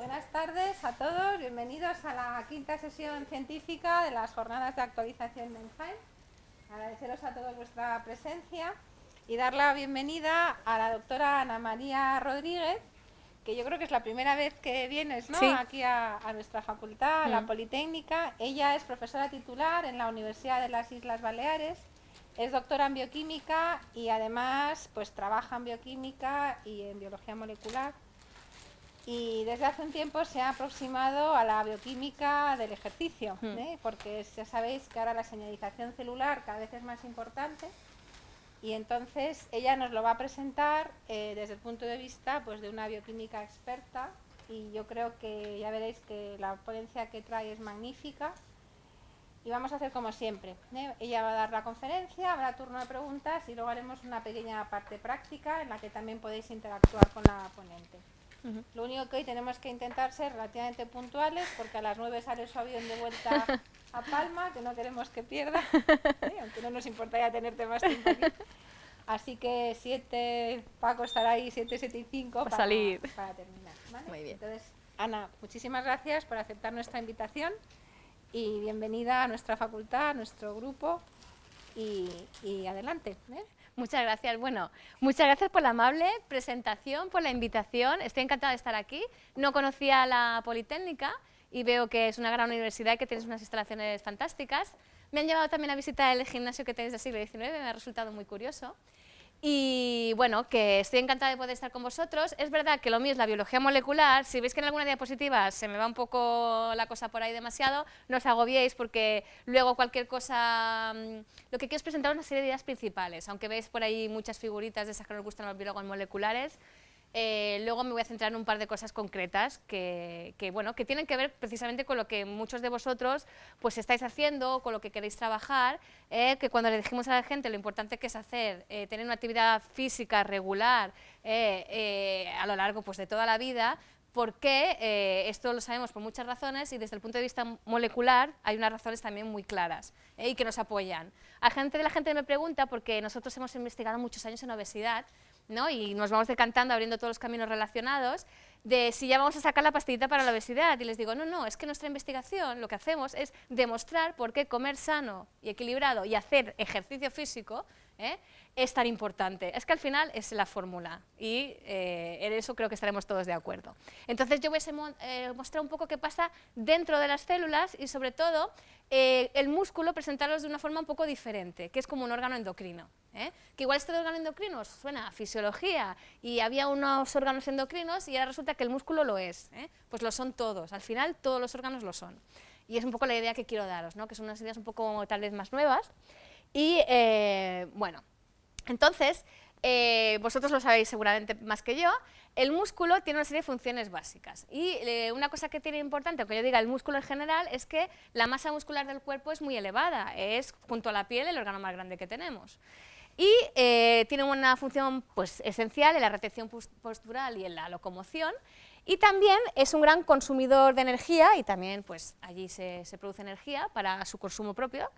Buenas tardes a todos, bienvenidos a la quinta sesión científica de las jornadas de actualización de Enzyme. Agradeceros a todos vuestra presencia y dar la bienvenida a la doctora Ana María Rodríguez, que yo creo que es la primera vez que vienes, ¿no? Sí. Aquí a nuestra facultad, a la Politécnica. Ella es profesora titular en la Universidad de las Islas Baleares, es doctora en bioquímica y además pues trabaja en bioquímica y en biología molecular. Y desde hace un tiempo se ha aproximado a la bioquímica del ejercicio, porque ya sabéis que ahora la señalización celular cada vez es más importante y entonces ella nos lo va a presentar desde el punto de vista pues, de una bioquímica experta, y yo creo que ya veréis que la ponencia que trae es magnífica. Y vamos a hacer como siempre, ella va a dar la conferencia, habrá turno de preguntas y luego haremos una pequeña parte práctica en la que también podéis interactuar con la ponente. Lo único que hoy tenemos que intentar ser relativamente puntuales, porque a las 9 sale su avión de vuelta a Palma, que no queremos que pierda, aunque no nos importaría tenerte más tiempo aquí. Así que 7, Paco estará ahí, 7, 7 y 5 para terminar, ¿vale? Muy bien. Entonces, Ana, muchísimas gracias por aceptar nuestra invitación y bienvenida a nuestra facultad, a nuestro grupo y adelante. Muchas gracias. Bueno, muchas gracias por la amable presentación, por la invitación. Estoy encantada de estar aquí. No conocía la Politécnica y veo que es una gran universidad y que tienes unas instalaciones fantásticas. Me han llevado también a visitar el gimnasio que tenéis del siglo XIX, me ha resultado muy curioso. Y bueno, que estoy encantada de poder estar con vosotros. Es verdad que lo mío es la biología molecular. Si veis que en alguna diapositiva se me va un poco la cosa por ahí demasiado, no os agobiéis, porque luego cualquier cosa... Lo que quiero es presentar una serie de ideas principales, aunque veis por ahí muchas figuritas de esas que nos gustan a los biólogos moleculares. Luego me voy a centrar en un par de cosas concretas que tienen que ver precisamente con lo que muchos de vosotros pues estáis haciendo, con lo que queréis trabajar, que cuando le dijimos a la gente lo importante que es hacer, tener una actividad física regular a lo largo pues, de toda la vida, porque esto lo sabemos por muchas razones y desde el punto de vista molecular hay unas razones también muy claras y que nos apoyan. La gente me pregunta, porque nosotros hemos investigado muchos años en obesidad, ¿no? Y nos vamos decantando, abriendo todos los caminos relacionados, de si ya vamos a sacar la pastillita para la obesidad. Y les digo, no, es que nuestra investigación lo que hacemos es demostrar por qué comer sano y equilibrado y hacer ejercicio físico es tan importante. Es que al final es la fórmula y en eso creo que estaremos todos de acuerdo. Entonces yo voy a mostrar un poco qué pasa dentro de las células y sobre todo el músculo presentarlos de una forma un poco diferente, que es como un órgano endocrino. Que igual este órgano endocrino suena a fisiología y había unos órganos endocrinos y ahora resulta que el músculo lo es. Pues lo son todos, al final todos los órganos lo son. Y es un poco la idea que quiero daros, ¿no? Que son unas ideas un poco tal vez más nuevas. Y bueno, entonces, vosotros lo sabéis seguramente más que yo, el músculo tiene una serie de funciones básicas. Y una cosa que tiene importante, aunque yo diga el músculo en general, es que la masa muscular del cuerpo es muy elevada, es junto a la piel el órgano más grande que tenemos. Y tiene una función pues, esencial en la retención postural y en la locomoción, y también es un gran consumidor de energía, y también pues, allí se produce energía para su consumo propio,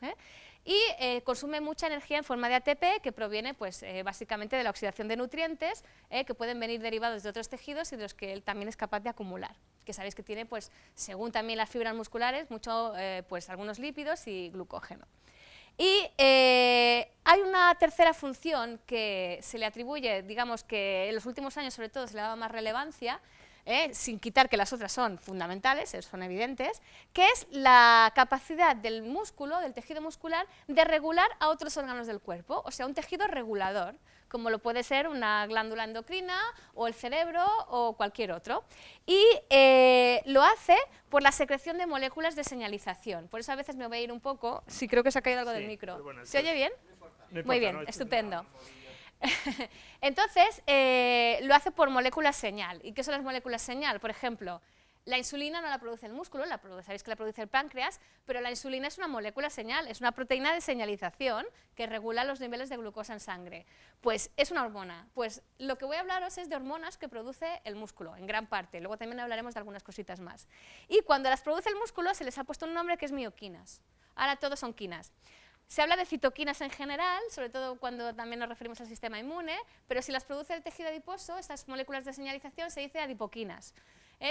y consume mucha energía en forma de ATP, que proviene pues, básicamente de la oxidación de nutrientes, que pueden venir derivados de otros tejidos y de los que él también es capaz de acumular, que sabéis que tiene, pues, según también las fibras musculares, pues, algunos lípidos y glucógeno. Y hay una tercera función que se le atribuye, digamos que en los últimos años sobre todo se le ha dado más relevancia, sin quitar que las otras son fundamentales, son evidentes, que es la capacidad del músculo, del tejido muscular, de regular a otros órganos del cuerpo, o sea, un tejido regulador, como lo puede ser una glándula endocrina o el cerebro o cualquier otro. Y lo hace por la secreción de moléculas de señalización. Por eso a veces me voy a ir un poco, sí, creo que se ha caído algo del micro. Bueno, ¿se oye bien? No importa. Muy bien, estupendo. Entonces, lo hace por moléculas señal. ¿Y qué son las moléculas señal? Por ejemplo, la insulina no la produce el músculo, sabéis que la produce el páncreas, pero la insulina es una molécula señal, es una proteína de señalización que regula los niveles de glucosa en sangre. Pues es una hormona. Pues lo que voy a hablaros es de hormonas que produce el músculo, en gran parte. Luego también hablaremos de algunas cositas más. Y cuando las produce el músculo se les ha puesto un nombre que es mioquinas. Ahora todos son quinas. Se habla de citoquinas en general, sobre todo cuando también nos referimos al sistema inmune, pero si las produce el tejido adiposo, estas moléculas de señalización, se dice adipoquinas.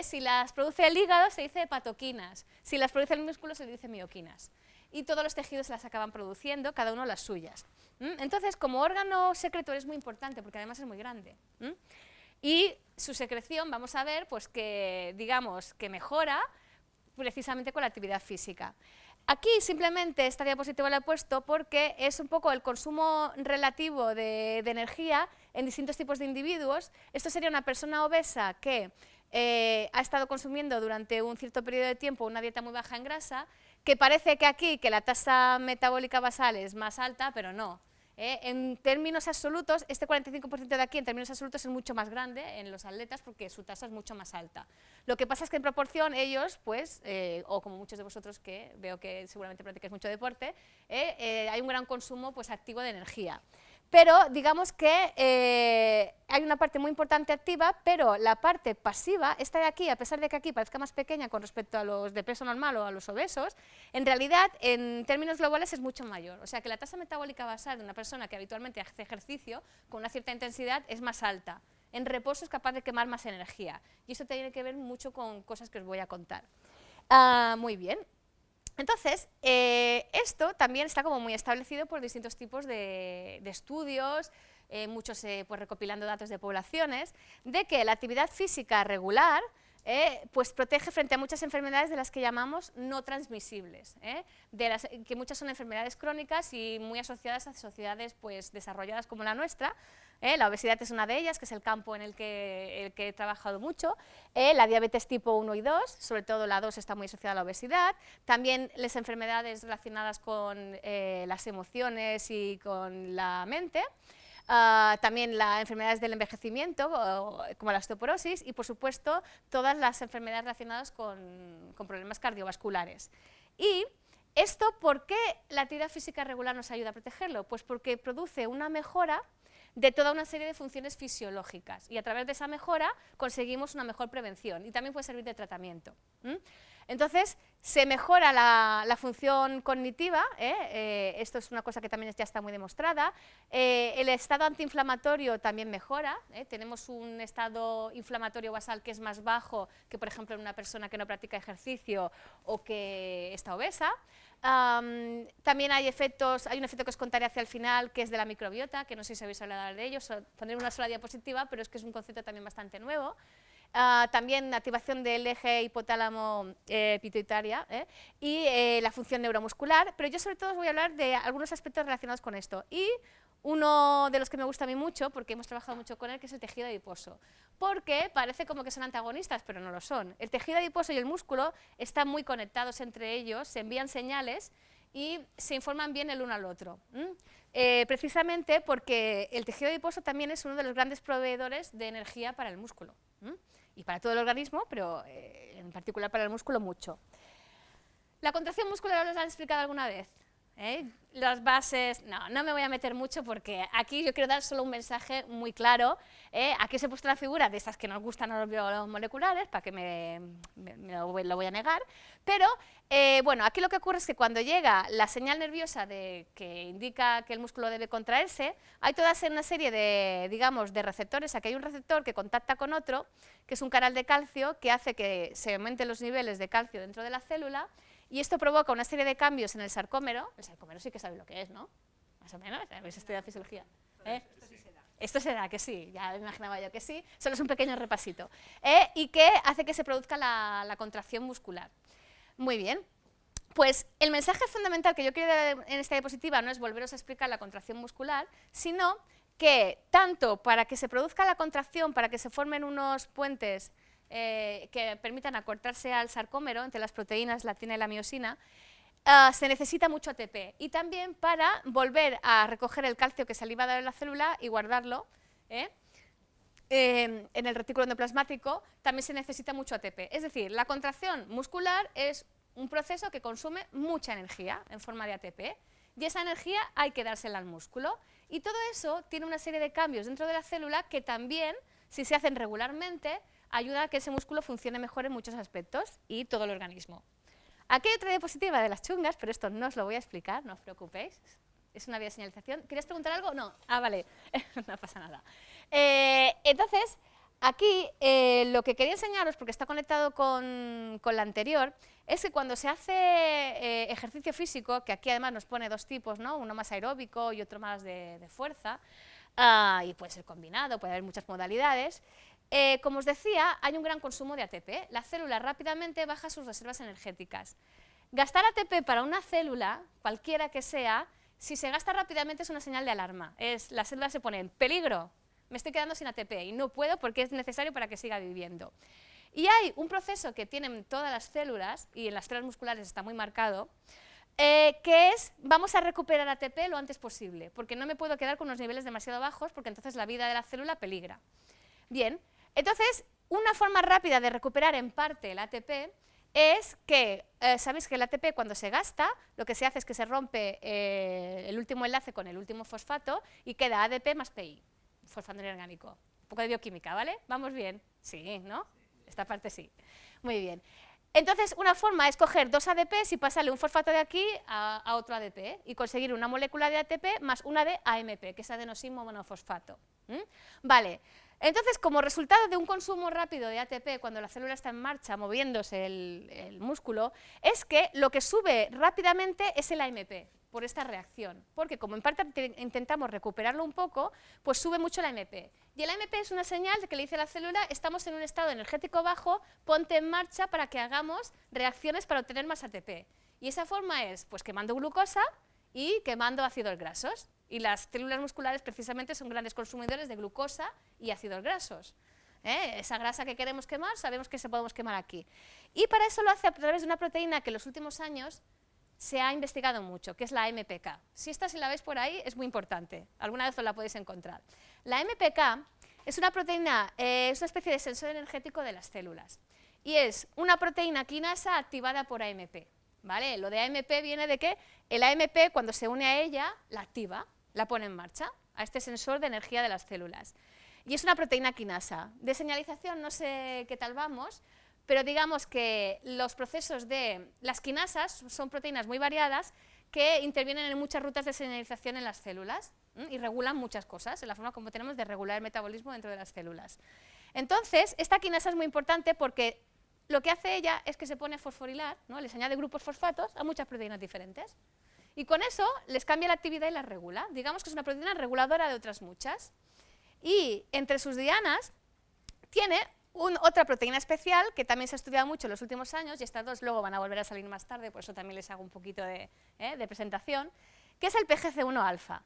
Si las produce el hígado, se dice hepatoquinas. Si las produce el músculo, se dice mioquinas. Y todos los tejidos las acaban produciendo, cada uno las suyas. Entonces, como órgano secretor es muy importante, porque además es muy grande. Y su secreción, vamos a ver, pues que, digamos, que mejora precisamente con la actividad física. Aquí simplemente esta diapositiva la he puesto porque es un poco el consumo relativo de energía en distintos tipos de individuos. Esto sería una persona obesa que ha estado consumiendo durante un cierto periodo de tiempo una dieta muy baja en grasa, que parece que aquí que la tasa metabólica basal es más alta, pero no. En términos absolutos, este 45% de aquí en términos absolutos es mucho más grande en los atletas porque su tasa es mucho más alta. Lo que pasa es que en proporción ellos, pues, o como muchos de vosotros que veo que seguramente practicáis mucho deporte, hay un gran consumo pues, activo de energía. Pero digamos que hay una parte muy importante activa, pero la parte pasiva, esta de aquí, a pesar de que aquí parezca más pequeña con respecto a los de peso normal o a los obesos, en realidad en términos globales es mucho mayor. O sea que la tasa metabólica basal de una persona que habitualmente hace ejercicio con una cierta intensidad es más alta. En reposo es capaz de quemar más energía. Y eso tiene que ver mucho con cosas que os voy a contar. Muy bien. Entonces, esto también está como muy establecido por distintos tipos de estudios, muchos pues recopilando datos de poblaciones, de que la actividad física regular pues protege frente a muchas enfermedades de las que llamamos no transmisibles, que muchas son enfermedades crónicas y muy asociadas a sociedades pues, desarrolladas como la nuestra. La obesidad es una de ellas, que es el campo en el que he trabajado mucho. La diabetes tipo 1 y 2, sobre todo la 2 está muy asociada a la obesidad. También las enfermedades relacionadas con las emociones y con la mente. También las enfermedades del envejecimiento, como la osteoporosis, y por supuesto todas las enfermedades relacionadas con problemas cardiovasculares. Y esto, ¿por qué la actividad física regular nos ayuda a protegerlo? Pues porque produce una mejora de toda una serie de funciones fisiológicas y a través de esa mejora conseguimos una mejor prevención y también puede servir de tratamiento. Entonces, se mejora la función cognitiva, esto es una cosa que también ya está muy demostrada, el estado antiinflamatorio también mejora, tenemos un estado inflamatorio basal que es más bajo que, por ejemplo, en una persona que no practica ejercicio o que está obesa. También hay un efecto que os contaré hacia el final, que es de la microbiota, que no sé si habéis hablado de ello, pondré una sola diapositiva, pero es que es un concepto también bastante nuevo. También activación del eje hipotálamo pituitaria y la función neuromuscular, pero yo sobre todo os voy a hablar de algunos aspectos relacionados con esto. Y uno de los que me gusta a mí mucho, porque hemos trabajado mucho con él, que es el tejido adiposo. Porque parece como que son antagonistas, pero no lo son. El tejido adiposo y el músculo están muy conectados entre ellos, se envían señales y se informan bien el uno al otro. Precisamente porque el tejido adiposo también es uno de los grandes proveedores de energía para el músculo. Y para todo el organismo, pero en particular para el músculo mucho. ¿La contracción muscular os la han explicado alguna vez? Las bases, no me voy a meter mucho porque aquí yo quiero dar solo un mensaje muy claro. Aquí os he puesto la figura de estas que nos gustan a los biólogos moleculares, para que lo voy a negar, pero bueno, aquí lo que ocurre es que cuando llega la señal nerviosa que indica que el músculo debe contraerse, hay toda una serie de, digamos, de receptores. Aquí hay un receptor que contacta con otro, que es un canal de calcio, que hace que se aumenten los niveles de calcio dentro de la célula. Y esto provoca una serie de cambios en el sarcómero. El sarcómero sí que sabéis lo que es, ¿no? Más o menos, habéis estudiado fisiología. Esto sí se da. Esto se da, que sí, ya me imaginaba yo que sí. Solo es un pequeño repasito. Y que hace que se produzca la contracción muscular. Muy bien. Pues el mensaje fundamental que yo quiero dar en esta diapositiva no es volveros a explicar la contracción muscular, sino que tanto para que se produzca la contracción, para que se formen unos puentes que permitan acortarse al sarcómero entre las proteínas, la actina y la miosina, se necesita mucho ATP. Y también para volver a recoger el calcio que se ha libado de la célula y guardarlo en el retículo endoplasmático, también se necesita mucho ATP. Es decir, la contracción muscular es un proceso que consume mucha energía en forma de ATP. Y esa energía hay que dársela al músculo. Y todo eso tiene una serie de cambios dentro de la célula que también, si se hacen regularmente, ayuda a que ese músculo funcione mejor en muchos aspectos y todo el organismo. Aquí hay otra diapositiva de las chungas, pero esto no os lo voy a explicar, no os preocupéis. Es una bioseñalización. ¿Querías preguntar algo? No. Ah, vale. No pasa nada. Entonces, aquí lo que quería enseñaros, porque está conectado con la anterior, es que cuando se hace ejercicio físico, que aquí además nos pone dos tipos, ¿no? Uno más aeróbico y otro más de fuerza, y puede ser combinado, puede haber muchas modalidades. Como os decía, hay un gran consumo de ATP. La célula rápidamente baja sus reservas energéticas. Gastar ATP para una célula, cualquiera que sea, si se gasta rápidamente es una señal de alarma. La célula se pone en peligro, me estoy quedando sin ATP y no puedo porque es necesario para que siga viviendo. Y hay un proceso que tienen todas las células, y en las células musculares está muy marcado, que es, vamos a recuperar ATP lo antes posible, porque no me puedo quedar con unos niveles demasiado bajos, porque entonces la vida de la célula peligra. Bien, entonces, una forma rápida de recuperar en parte el ATP es que, sabéis que el ATP cuando se gasta, lo que se hace es que se rompe el último enlace con el último fosfato y queda ADP más PI, fosfato inorgánico. Un poco de bioquímica, ¿vale? ¿Vamos bien? Sí, ¿no? Esta parte sí. Muy bien. Entonces, una forma es coger dos ADPs y pasarle un fosfato de aquí a otro ADP y conseguir una molécula de ATP más una de AMP, que es adenosín monofosfato. Vale. Entonces, como resultado de un consumo rápido de ATP cuando la célula está en marcha, moviéndose el músculo, es que lo que sube rápidamente es el AMP, por esta reacción, porque como en parte intentamos recuperarlo un poco, pues sube mucho el AMP. Y el AMP es una señal de que le dice a la célula, estamos en un estado energético bajo, ponte en marcha para que hagamos reacciones para obtener más ATP. Y esa forma es, pues, quemando glucosa y quemando ácidos grasos. Y las células musculares precisamente son grandes consumidores de glucosa y ácidos grasos. Esa grasa que queremos quemar, sabemos que se podemos quemar aquí. Y para eso lo hace a través de una proteína que en los últimos años se ha investigado mucho, que es la MPK. Si la veis por ahí, es muy importante. Alguna vez os la podéis encontrar. La MPK es una proteína, es una especie de sensor energético de las células. Y es una proteína quinasa activada por AMP. ¿Vale? Lo de AMP viene de que el AMP, cuando se une a ella, la activa, la pone en marcha, a este sensor de energía de las células. Y es una proteína quinasa. De señalización no sé qué tal vamos, pero digamos que los procesos de las quinasas son proteínas muy variadas que intervienen en muchas rutas de señalización en las células y regulan muchas cosas, en la forma como tenemos de regular el metabolismo dentro de las células. Entonces, esta quinasa es muy importante porque lo que hace ella es que se pone a fosforilar, ¿no? Les añade grupos fosfatos a muchas proteínas diferentes. Y con eso les cambia la actividad y las regula. Digamos que es una proteína reguladora de otras muchas. Y entre sus dianas tiene otra proteína especial que también se ha estudiado mucho en los últimos años, y estas dos luego van a volver a salir más tarde, por eso también les hago un poquito de presentación, que es el PGC1-alfa.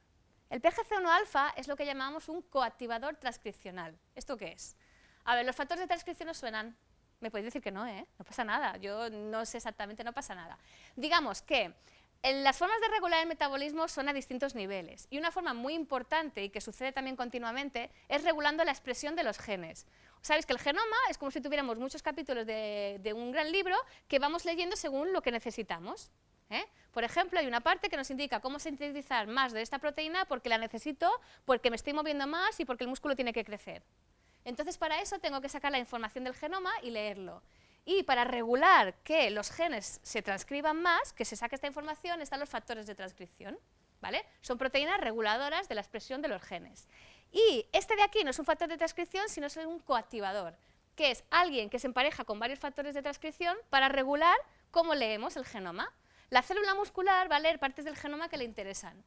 El PGC1-alfa es lo que llamamos un coactivador transcripcional. ¿Esto qué es? A ver, los factores de transcripción os suenan. Me podéis decir que no, no pasa nada. Yo no sé exactamente, no pasa nada. Digamos que las formas de regular el metabolismo son a distintos niveles. Y una forma muy importante y que sucede también continuamente es regulando la expresión de los genes. Sabéis que el genoma es como si tuviéramos muchos capítulos de un gran libro que vamos leyendo según lo que necesitamos. Por ejemplo, hay una parte que nos indica cómo sintetizar más de esta proteína porque la necesito, porque me estoy moviendo más y porque el músculo tiene que crecer. Entonces, para eso tengo que sacar la información del genoma y leerlo. Y para regular que los genes se transcriban más, que se saque esta información, están los factores de transcripción. ¿Vale? Son proteínas reguladoras de la expresión de los genes. Y este de aquí no es un factor de transcripción, sino es un coactivador, que es alguien que se empareja con varios factores de transcripción para regular cómo leemos el genoma. La célula muscular va a leer partes del genoma que le interesan,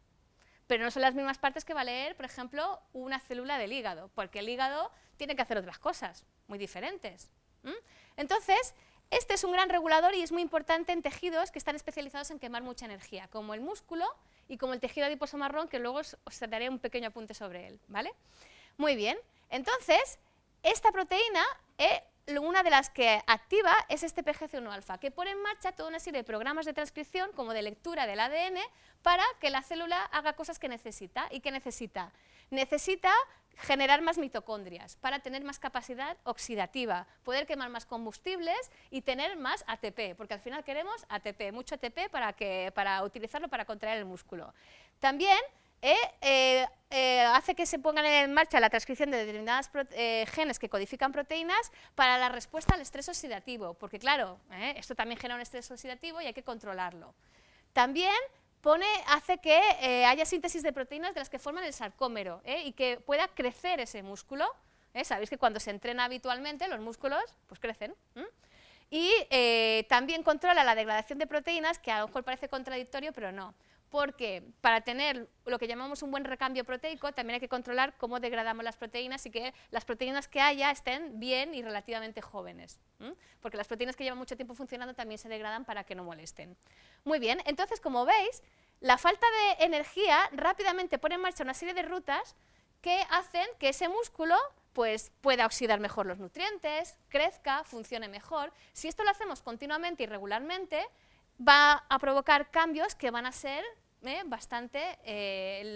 pero no son las mismas partes que va a leer, por ejemplo, una célula del hígado, porque el hígado tiene que hacer otras cosas muy diferentes. Entonces, este es un gran regulador y es muy importante en tejidos que están especializados en quemar mucha energía, como el músculo y como el tejido adiposo marrón, que luego os daré un pequeño apunte sobre él. ¿Vale? Muy bien, entonces, esta proteína, una de las que activa es este PGC1-alfa, que pone en marcha toda una serie de programas de transcripción, como de lectura del ADN, para que la célula haga cosas que necesita. ¿Y qué necesita? Necesita generar más mitocondrias para tener más capacidad oxidativa, poder quemar más combustibles y tener más ATP, porque al final queremos ATP, mucho ATP para utilizarlo para contraer el músculo. También hace que se pongan en marcha la transcripción de determinados genes que codifican proteínas para la respuesta al estrés oxidativo, porque claro, esto también genera un estrés oxidativo y hay que controlarlo. También hace que haya síntesis de proteínas de las que forman el sarcómero y que pueda crecer ese músculo. Sabéis que cuando se entrena habitualmente los músculos pues crecen. Y también controla la degradación de proteínas, que a lo mejor parece contradictorio, pero no. Porque para tener lo que llamamos un buen recambio proteico, también hay que controlar cómo degradamos las proteínas y que las proteínas que haya estén bien y relativamente jóvenes. Porque las proteínas que llevan mucho tiempo funcionando también se degradan para que no molesten. Muy bien, entonces, como veis, la falta de energía rápidamente pone en marcha una serie de rutas que hacen que ese músculo pues, pueda oxidar mejor los nutrientes, crezca, funcione mejor. Si esto lo hacemos continuamente y regularmente, va a provocar cambios que van a ser bastante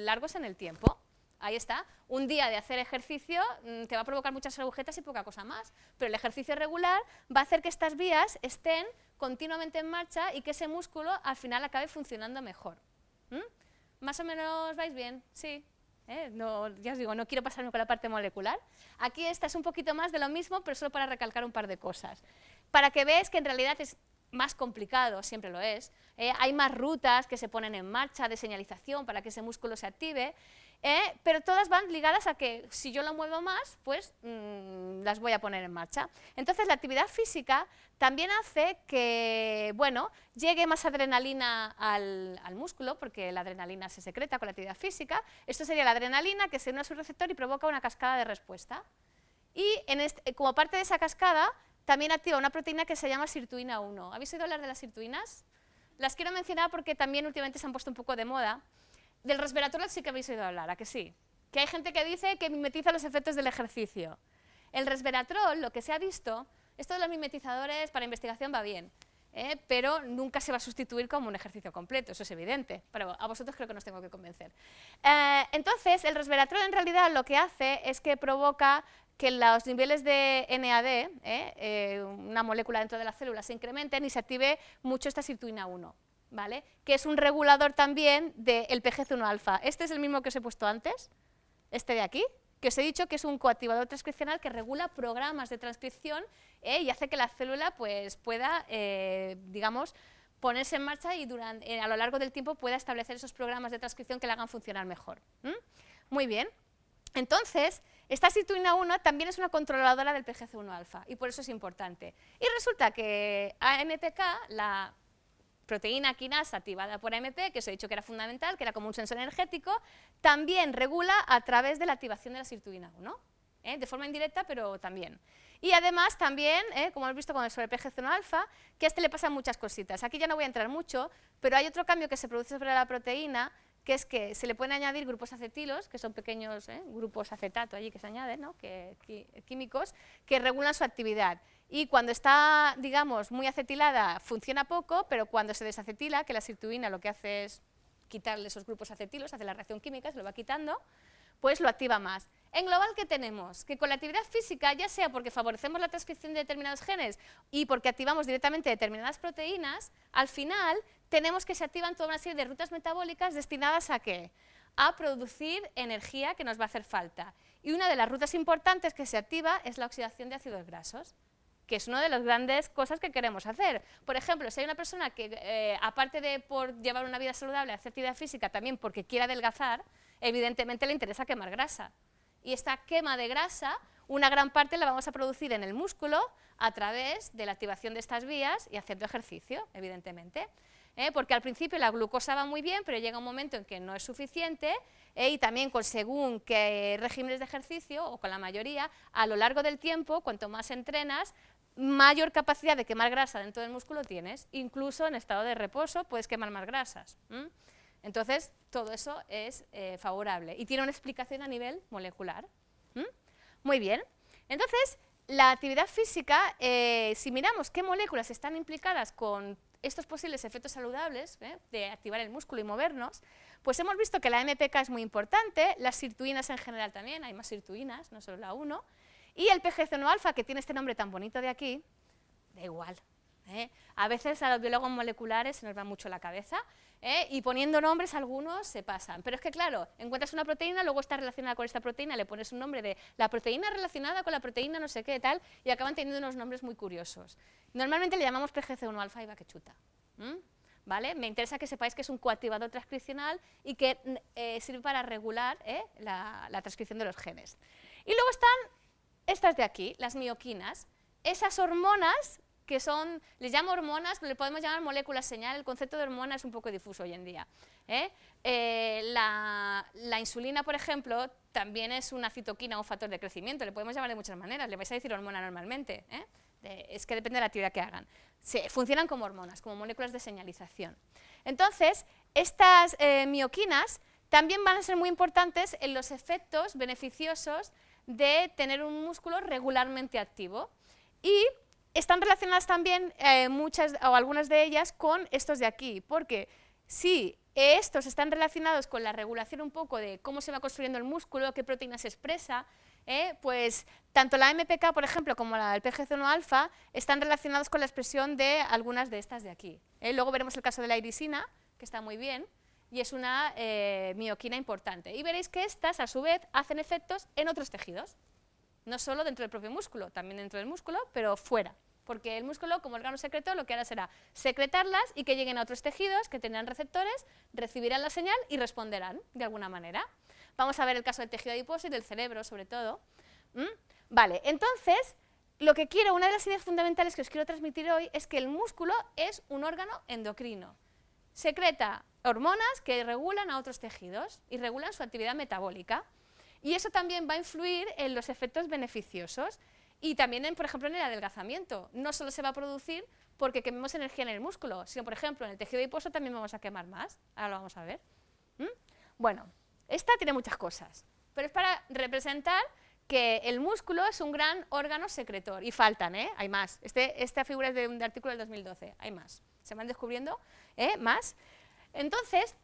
largos en el tiempo. Ahí está, un día de hacer ejercicio te va a provocar muchas agujetas y poca cosa más, pero el ejercicio regular va a hacer que estas vías estén continuamente en marcha y que ese músculo al final acabe funcionando mejor. ¿Más o menos vais bien? Sí. No, ya os digo, no quiero pasarme con la parte molecular. Aquí esta es un poquito más de lo mismo, pero solo para recalcar un par de cosas. Para que veáis que en realidad es más complicado, siempre lo es. Hay más rutas que se ponen en marcha de señalización para que ese músculo se active, pero todas van ligadas a que si yo lo muevo más, pues las voy a poner en marcha. Entonces la actividad física también hace que, bueno, llegue más adrenalina al músculo, porque la adrenalina se secreta con la actividad física. Esto sería la adrenalina que se une a su receptor y provoca una cascada de respuesta. Y como parte de esa cascada, también activa una proteína que se llama sirtuina 1. ¿Habéis oído hablar de las sirtuinas? Las quiero mencionar porque también últimamente se han puesto un poco de moda. Del resveratrol sí que habéis oído hablar, ¿a que sí? Que hay gente que dice que mimetiza los efectos del ejercicio. El resveratrol, lo que se ha visto, esto de los mimetizadores para investigación va bien, pero nunca se va a sustituir como un ejercicio completo, eso es evidente, pero a vosotros creo que nos tengo que convencer. Entonces, el resveratrol en realidad lo que hace es que provoca que los niveles de NAD, una molécula dentro de la célula, se incrementen y se active mucho esta sirtuina 1, ¿vale? Que es un regulador también del PGC1-alfa. Este es el mismo que os he puesto antes, este de aquí, que os he dicho que es un coactivador transcripcional que regula programas de transcripción y hace que la célula pues, pueda, digamos, ponerse en marcha y a lo largo del tiempo pueda establecer esos programas de transcripción que la hagan funcionar mejor. Muy bien. Entonces, esta sirtuina 1 también es una controladora del PGC1-alfa y por eso es importante. Y resulta que AMPK, la proteína quinasa activada por AMP, que os he dicho que era fundamental, que era como un sensor energético, también regula a través de la activación de la sirtuina 1, de forma indirecta, pero también. Y además también, como hemos visto con el sobre PGC1-alfa, que a este le pasan muchas cositas. Aquí ya no voy a entrar mucho, pero hay otro cambio que se produce sobre la proteína, que es que se le pueden añadir grupos acetilos, que son pequeños grupos acetato allí que se añaden, ¿no? Químicos, que regulan su actividad. Y cuando está, digamos, muy acetilada, funciona poco, pero cuando se desacetila, que la sirtuina lo que hace es quitarle esos grupos acetilos, hace la reacción química, se lo va quitando, pues lo activa más. En global, ¿qué tenemos? Que con la actividad física, ya sea porque favorecemos la transcripción de determinados genes y porque activamos directamente determinadas proteínas, al final tenemos que se activan toda una serie de rutas metabólicas destinadas ¿a qué? A producir energía que nos va a hacer falta. Y una de las rutas importantes que se activa es la oxidación de ácidos grasos, que es una de las grandes cosas que queremos hacer. Por ejemplo, si hay una persona que, aparte de por llevar una vida saludable, hace actividad física también porque quiere adelgazar, evidentemente le interesa quemar grasa. Y esta quema de grasa, una gran parte la vamos a producir en el músculo a través de la activación de estas vías y haciendo ejercicio, evidentemente. Porque al principio la glucosa va muy bien, pero llega un momento en que no es suficiente y también con según qué regímenes de ejercicio, o con la mayoría, a lo largo del tiempo, cuanto más entrenas, mayor capacidad de quemar grasa dentro del músculo tienes, incluso en estado de reposo puedes quemar más grasas. Entonces, todo eso es favorable y tiene una explicación a nivel molecular. Muy bien. Entonces, la actividad física, si miramos qué moléculas están implicadas con estos posibles efectos saludables de activar el músculo y movernos, pues hemos visto que la AMPK es muy importante, las sirtuinas en general también, hay más sirtuinas, no solo la 1, y el PGC1-alfa, que tiene este nombre tan bonito de aquí, da igual. A veces a los biólogos moleculares se nos va mucho la cabeza, Y poniendo nombres algunos se pasan. Pero es que claro, encuentras una proteína, luego está relacionada con esta proteína, le pones un nombre de la proteína relacionada con la proteína no sé qué tal, y acaban teniendo unos nombres muy curiosos. Normalmente le llamamos PGC1 alfa y vaquechuta. ¿Vale? Me interesa que sepáis que es un coactivador transcripcional y que sirve para regular la transcripción de los genes. Y luego están estas de aquí, las mioquinas, esas hormonas que son, les llamo hormonas, pero le podemos llamar moléculas señal. El concepto de hormona es un poco difuso hoy en día. La insulina, por ejemplo, también es una citoquina o un factor de crecimiento, le podemos llamar de muchas maneras, le vais a decir hormona normalmente, es que depende de la actividad que hagan. Funcionan como hormonas, como moléculas de señalización. Entonces, estas mioquinas también van a ser muy importantes en los efectos beneficiosos de tener un músculo regularmente activo. Y están relacionadas también muchas o algunas de ellas con estos de aquí, porque si estos están relacionados con la regulación un poco de cómo se va construyendo el músculo, qué proteína se expresa, pues tanto la MPK, por ejemplo, como el PGC1 alfa están relacionados con la expresión de algunas de estas de aquí. Luego veremos el caso de la irisina, que está muy bien, y es una mioquina importante. Y veréis que estas, a su vez, hacen efectos en otros tejidos. No solo dentro del propio músculo, también dentro del músculo, pero fuera. Porque el músculo, como órgano secretor, lo que hará será secretarlas y que lleguen a otros tejidos que tendrán receptores, recibirán la señal y responderán de alguna manera. Vamos a ver el caso del tejido adiposo y del cerebro, sobre todo. Vale, entonces, lo que quiero, una de las ideas fundamentales que os quiero transmitir hoy es que el músculo es un órgano endocrino. Secreta hormonas que regulan a otros tejidos y regulan su actividad metabólica. Y eso también va a influir en los efectos beneficiosos y también, por ejemplo, en el adelgazamiento. No solo se va a producir porque quememos energía en el músculo, sino, por ejemplo, en el tejido adiposo también vamos a quemar más. Ahora lo vamos a ver. Bueno, esta tiene muchas cosas, pero es para representar que el músculo es un gran órgano secretor. Y faltan, hay más. Esta figura es de un artículo del 2012, hay más. Se van descubriendo más. Entonces,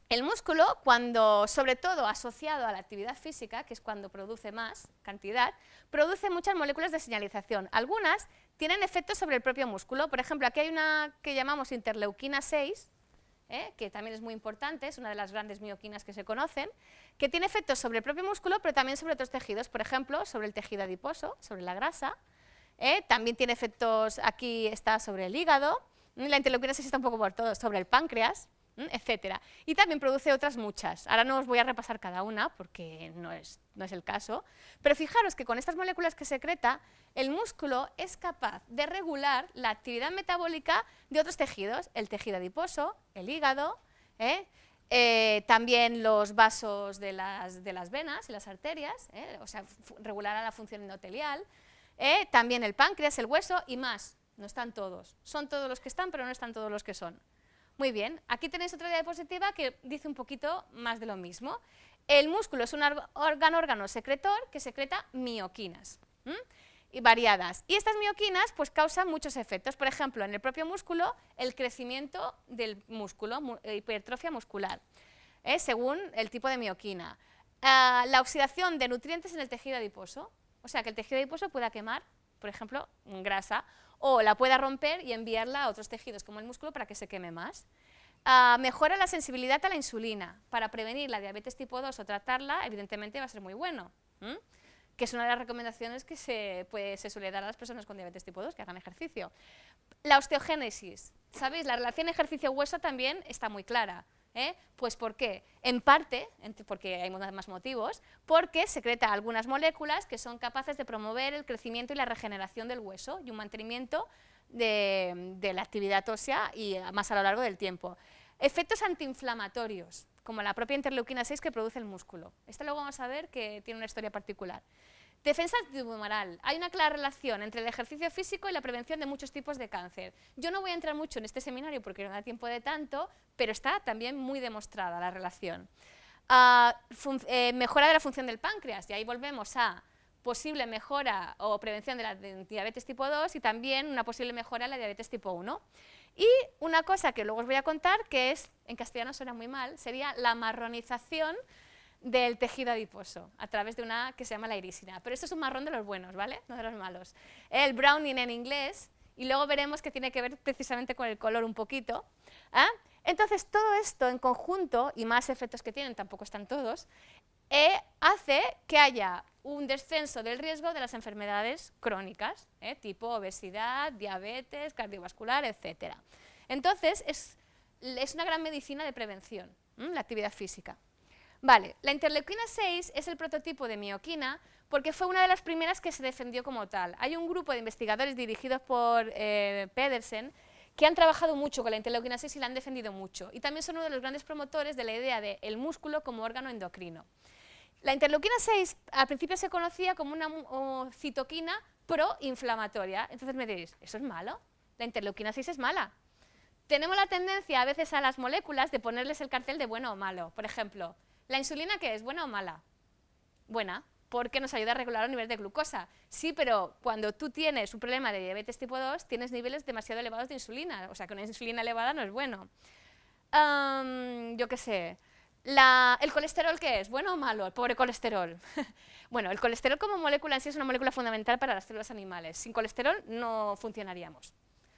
el músculo, cuando, sobre todo asociado a la actividad física, que es cuando produce más cantidad, produce muchas moléculas de señalización. Algunas tienen efectos sobre el propio músculo. Por ejemplo, aquí hay una que llamamos interleuquina 6, que también es muy importante, es una de las grandes mioquinas que se conocen, que tiene efectos sobre el propio músculo, pero también sobre otros tejidos. Por ejemplo, sobre el tejido adiposo, sobre la grasa. También tiene efectos, aquí está sobre el hígado. La interleuquina 6 está un poco por todo, sobre el páncreas, etcétera. Y también produce otras muchas. Ahora no os voy a repasar cada una porque no es el caso, pero fijaros que con estas moléculas que secreta, el músculo es capaz de regular la actividad metabólica de otros tejidos, el tejido adiposo, el hígado, también los vasos de las venas y las arterias, o sea, regulará la función endotelial, también el páncreas, el hueso y más. No están todos. Son todos los que están, pero no están todos los que son. Muy bien, aquí tenéis otra diapositiva que dice un poquito más de lo mismo. El músculo es un órgano secretor que secreta mioquinas y variadas. Y estas mioquinas pues, causan muchos efectos. Por ejemplo, en el propio músculo, el crecimiento del músculo, hipertrofia muscular, según el tipo de mioquina. La oxidación de nutrientes en el tejido adiposo, o sea, que el tejido adiposo pueda quemar, por ejemplo, grasa, o la pueda romper y enviarla a otros tejidos como el músculo para que se queme más. Mejora la sensibilidad a la insulina. Para prevenir la diabetes tipo 2 o tratarla, evidentemente va a ser muy bueno, que es una de las recomendaciones que se suele dar a las personas con diabetes tipo 2, que hagan ejercicio. La osteogénesis, ¿sabéis? La relación ejercicio-hueso también está muy clara. Pues ¿por qué? En parte, porque hay más motivos, porque secreta algunas moléculas que son capaces de promover el crecimiento y la regeneración del hueso y un mantenimiento de la actividad ósea y más a lo largo del tiempo. Efectos antiinflamatorios, como la propia interleuquina 6 que produce el músculo. Esta luego vamos a ver que tiene una historia particular. Defensa antitumoral. Hay una clara relación entre el ejercicio físico y la prevención de muchos tipos de cáncer. Yo no voy a entrar mucho en este seminario porque no da tiempo de tanto, pero está también muy demostrada la relación. Mejora de la función del páncreas, y ahí volvemos a posible mejora o prevención de la diabetes tipo 2 y también una posible mejora en la diabetes tipo 1. Y una cosa que luego os voy a contar, que es, en castellano suena muy mal, sería la marronización del tejido adiposo, a través de una que se llama la irisina. Pero esto es un marrón de los buenos, ¿vale? No de los malos. El browning en inglés, y luego veremos que tiene que ver precisamente con el color un poquito. Entonces, todo esto en conjunto, y más efectos que tienen, tampoco están todos, hace que haya un descenso del riesgo de las enfermedades crónicas, tipo obesidad, diabetes, cardiovascular, etc. Entonces, es una gran medicina de prevención, la actividad física. Vale, la interleuquina 6 es el prototipo de mioquina porque fue una de las primeras que se defendió como tal. Hay un grupo de investigadores dirigidos por Pedersen que han trabajado mucho con la interleuquina 6 y la han defendido mucho. Y también son uno de los grandes promotores de la idea del músculo como órgano endocrino. La interleuquina 6 al principio se conocía como una citoquina proinflamatoria. Entonces me diréis, ¿eso es malo? La interleuquina 6 es mala. Tenemos la tendencia a veces a las moléculas de ponerles el cartel de bueno o malo. Por ejemplo, ¿la insulina qué es? ¿Buena o mala? Buena, porque nos ayuda a regular los niveles de glucosa. Sí, pero cuando tú tienes un problema de diabetes tipo 2, tienes niveles demasiado elevados de insulina. O sea, que una insulina elevada no es bueno. Yo qué sé. ¿El colesterol qué es? ¿Bueno o malo? El pobre colesterol. Bueno, el colesterol como molécula en sí es una molécula fundamental para las células animales. Sin colesterol no funcionaríamos.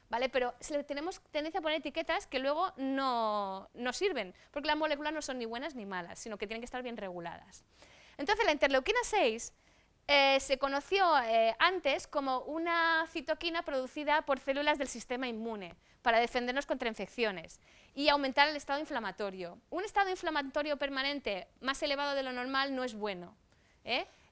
¿Vale? Pero tenemos tendencia a poner etiquetas que luego no sirven, porque las moléculas no son ni buenas ni malas, sino que tienen que estar bien reguladas. Entonces, la interleuquina 6 se conoció antes como una citoquina producida por células del sistema inmune para defendernos contra infecciones y aumentar el estado inflamatorio. Un estado inflamatorio permanente más elevado de lo normal no es bueno.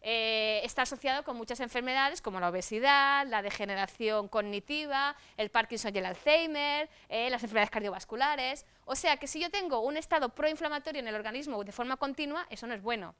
Está asociado con muchas enfermedades como la obesidad, la degeneración cognitiva, el Parkinson y el Alzheimer, las enfermedades cardiovasculares. O sea que si yo tengo un estado proinflamatorio en el organismo de forma continua, eso no es bueno.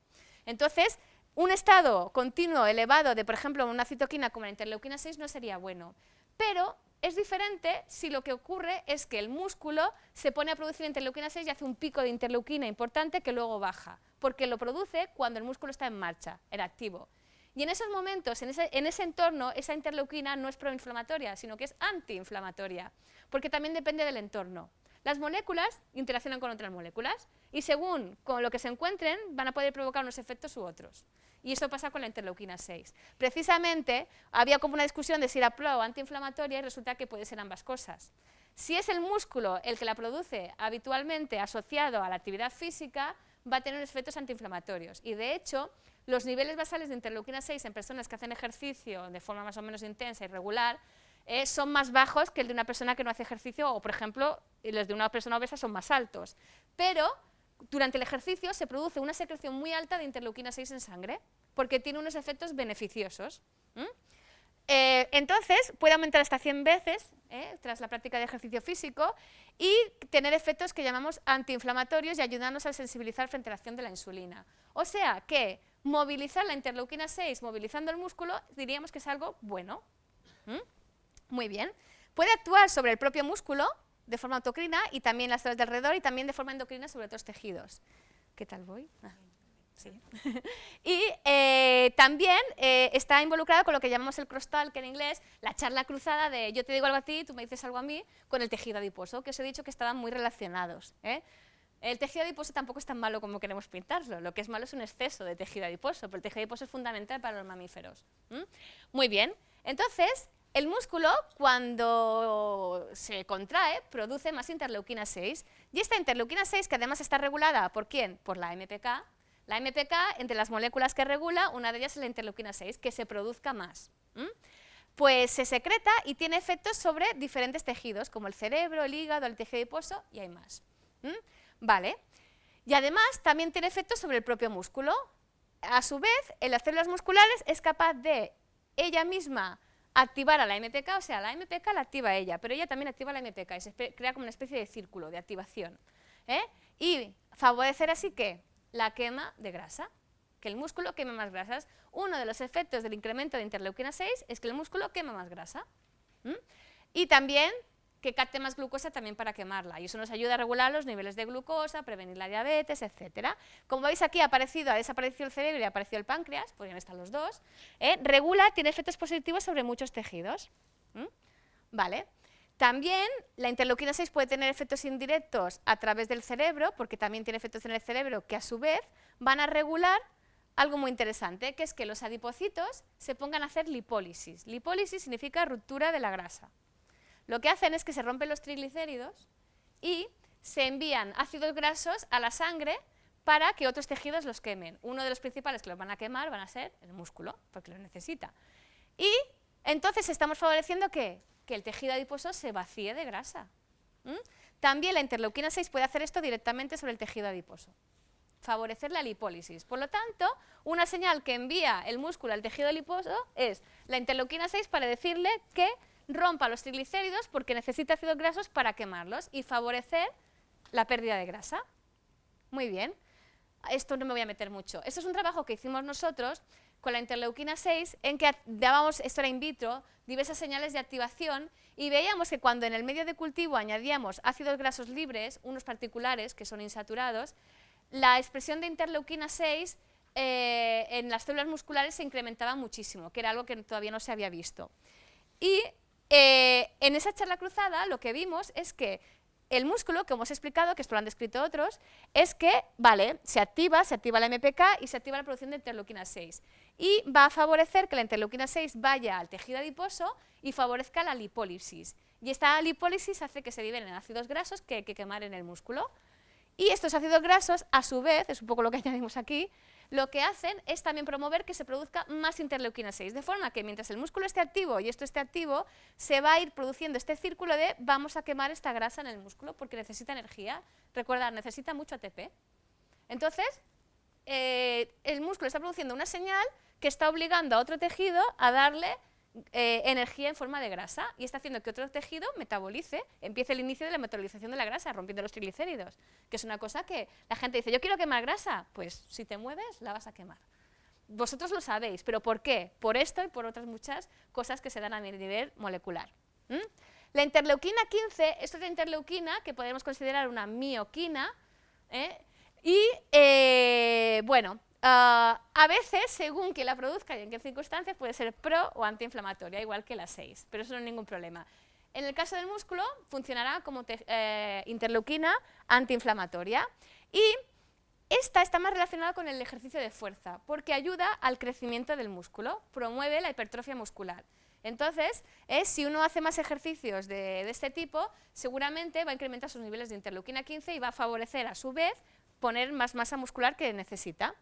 Entonces, un estado continuo elevado de, por ejemplo, una citoquina como la interleuquina 6 no sería bueno. Pero es diferente si lo que ocurre es que el músculo se pone a producir interleuquina 6 y hace un pico de interleuquina importante que luego baja, porque lo produce cuando el músculo está en marcha, en activo. Y en esos momentos, en ese entorno, esa interleuquina no es proinflamatoria, sino que es antiinflamatoria, porque también depende del entorno. Las moléculas interaccionan con otras moléculas y según con lo que se encuentren van a poder provocar unos efectos u otros. Y eso pasa con la interleuquina 6. Precisamente había como una discusión de si era pro o antiinflamatoria y resulta que puede ser ambas cosas. Si es el músculo el que la produce habitualmente asociado a la actividad física, va a tener efectos antiinflamatorios. Y de hecho, los niveles basales de interleuquina 6 en personas que hacen ejercicio de forma más o menos intensa y regular son más bajos que el de una persona que no hace ejercicio o, por ejemplo, los de una persona obesa son más altos. Pero durante el ejercicio se produce una secreción muy alta de interleuquina 6 en sangre porque tiene unos efectos beneficiosos. Entonces, puede aumentar hasta 100 veces tras la práctica de ejercicio físico y tener efectos que llamamos antiinflamatorios y ayudarnos a sensibilizar frente a la acción de la insulina. O sea que movilizar la interleuquina 6 movilizando el músculo diríamos que es algo bueno. Muy bien. Puede actuar sobre el propio músculo de forma autocrina y también las células de alrededor y también de forma endocrina sobre otros tejidos. ¿Qué tal voy? Sí. Y también está involucrado con lo que llamamos el crosstalk en inglés, la charla cruzada de yo te digo algo a ti, tú me dices algo a mí, con el tejido adiposo, que os he dicho que estaban muy relacionados. El tejido adiposo tampoco es tan malo como queremos pintarlo, lo que es malo es un exceso de tejido adiposo, pero el tejido adiposo es fundamental para los mamíferos. Muy bien, entonces el músculo cuando se contrae produce más interleuquina 6 y esta interleuquina 6 que además está regulada ¿por quién? Por la MPK. La MPK, entre las moléculas que regula, una de ellas es la interleuquina 6, que se produzca más. Pues se secreta y tiene efectos sobre diferentes tejidos, como el cerebro, el hígado, el tejido adiposo y hay más. Vale. Y además también tiene efectos sobre el propio músculo. A su vez, en las células musculares es capaz de ella misma activar a la MPK, o sea, la MPK la activa ella, pero ella también activa la MPK y se crea como una especie de círculo de activación. Y favorecer así que la quema de grasa, que el músculo queme más grasas. Uno de los efectos del incremento de interleuquina 6 es que el músculo quema más grasa. Y también que capte más glucosa también para quemarla, y eso nos ayuda a regular los niveles de glucosa, prevenir la diabetes, etc. Como veis aquí ha desaparecido el cerebro y ha aparecido el páncreas, podrían estar los dos. Regula, tiene efectos positivos sobre muchos tejidos. Vale. También la interleuquina 6 puede tener efectos indirectos a través del cerebro, porque también tiene efectos en el cerebro que a su vez van a regular algo muy interesante, que es que los adipocitos se pongan a hacer lipólisis. Lipólisis significa ruptura de la grasa. Lo que hacen es que se rompen los triglicéridos y se envían ácidos grasos a la sangre para que otros tejidos los quemen. Uno de los principales que los van a quemar van a ser el músculo, porque lo necesita. Y entonces estamos favoreciendo que el tejido adiposo se vacíe de grasa. También la interleuquina 6 puede hacer esto directamente sobre el tejido adiposo, favorecer la lipólisis. Por lo tanto, una señal que envía el músculo al tejido adiposo es la interleuquina 6 para decirle que rompa los triglicéridos porque necesita ácidos grasos para quemarlos y favorecer la pérdida de grasa. Muy bien. Esto no me voy a meter mucho. Esto es un trabajo que hicimos nosotros con la interleuquina 6 en que dábamos, esto era in vitro, diversas señales de activación y veíamos que cuando en el medio de cultivo añadíamos ácidos grasos libres, unos particulares que son insaturados, la expresión de interleuquina 6 en las células musculares se incrementaba muchísimo, que era algo que todavía no se había visto. Y en esa charla cruzada lo que vimos es que el músculo, que hemos explicado, que esto lo han descrito otros, es que, vale, se activa la MPK y se activa la producción de interleuquina 6. Y va a favorecer que la interleuquina 6 vaya al tejido adiposo y favorezca la lipólisis. Y esta lipólisis hace que se liberen ácidos grasos que hay que quemar en el músculo. Y estos ácidos grasos, a su vez, es un poco lo que añadimos aquí, lo que hacen es también promover que se produzca más interleuquina 6, de forma que mientras el músculo esté activo y esto esté activo, se va a ir produciendo este círculo de vamos a quemar esta grasa en el músculo porque necesita energía. Recordad, necesita mucho ATP. Entonces, el músculo está produciendo una señal que está obligando a otro tejido a darle energía en forma de grasa y está haciendo que otro tejido metabolice, empiece el inicio de la metabolización de la grasa, rompiendo los triglicéridos, que es una cosa que la gente dice, yo quiero quemar grasa, pues si te mueves la vas a quemar. Vosotros lo sabéis, pero ¿por qué? Por esto y por otras muchas cosas que se dan a nivel molecular. La interleuquina 15 es otra interleuquina que podemos considerar una mioquina, bueno, a veces, según que la produzca y en qué circunstancias, puede ser pro o antiinflamatoria, igual que la 6, pero eso no es ningún problema. En el caso del músculo, funcionará como interleuquina antiinflamatoria y esta está más relacionada con el ejercicio de fuerza, porque ayuda al crecimiento del músculo, promueve la hipertrofia muscular. Entonces, si uno hace más ejercicios de este tipo, seguramente va a incrementar sus niveles de interleuquina 15 y va a favorecer, a su vez, poner más masa muscular que necesita.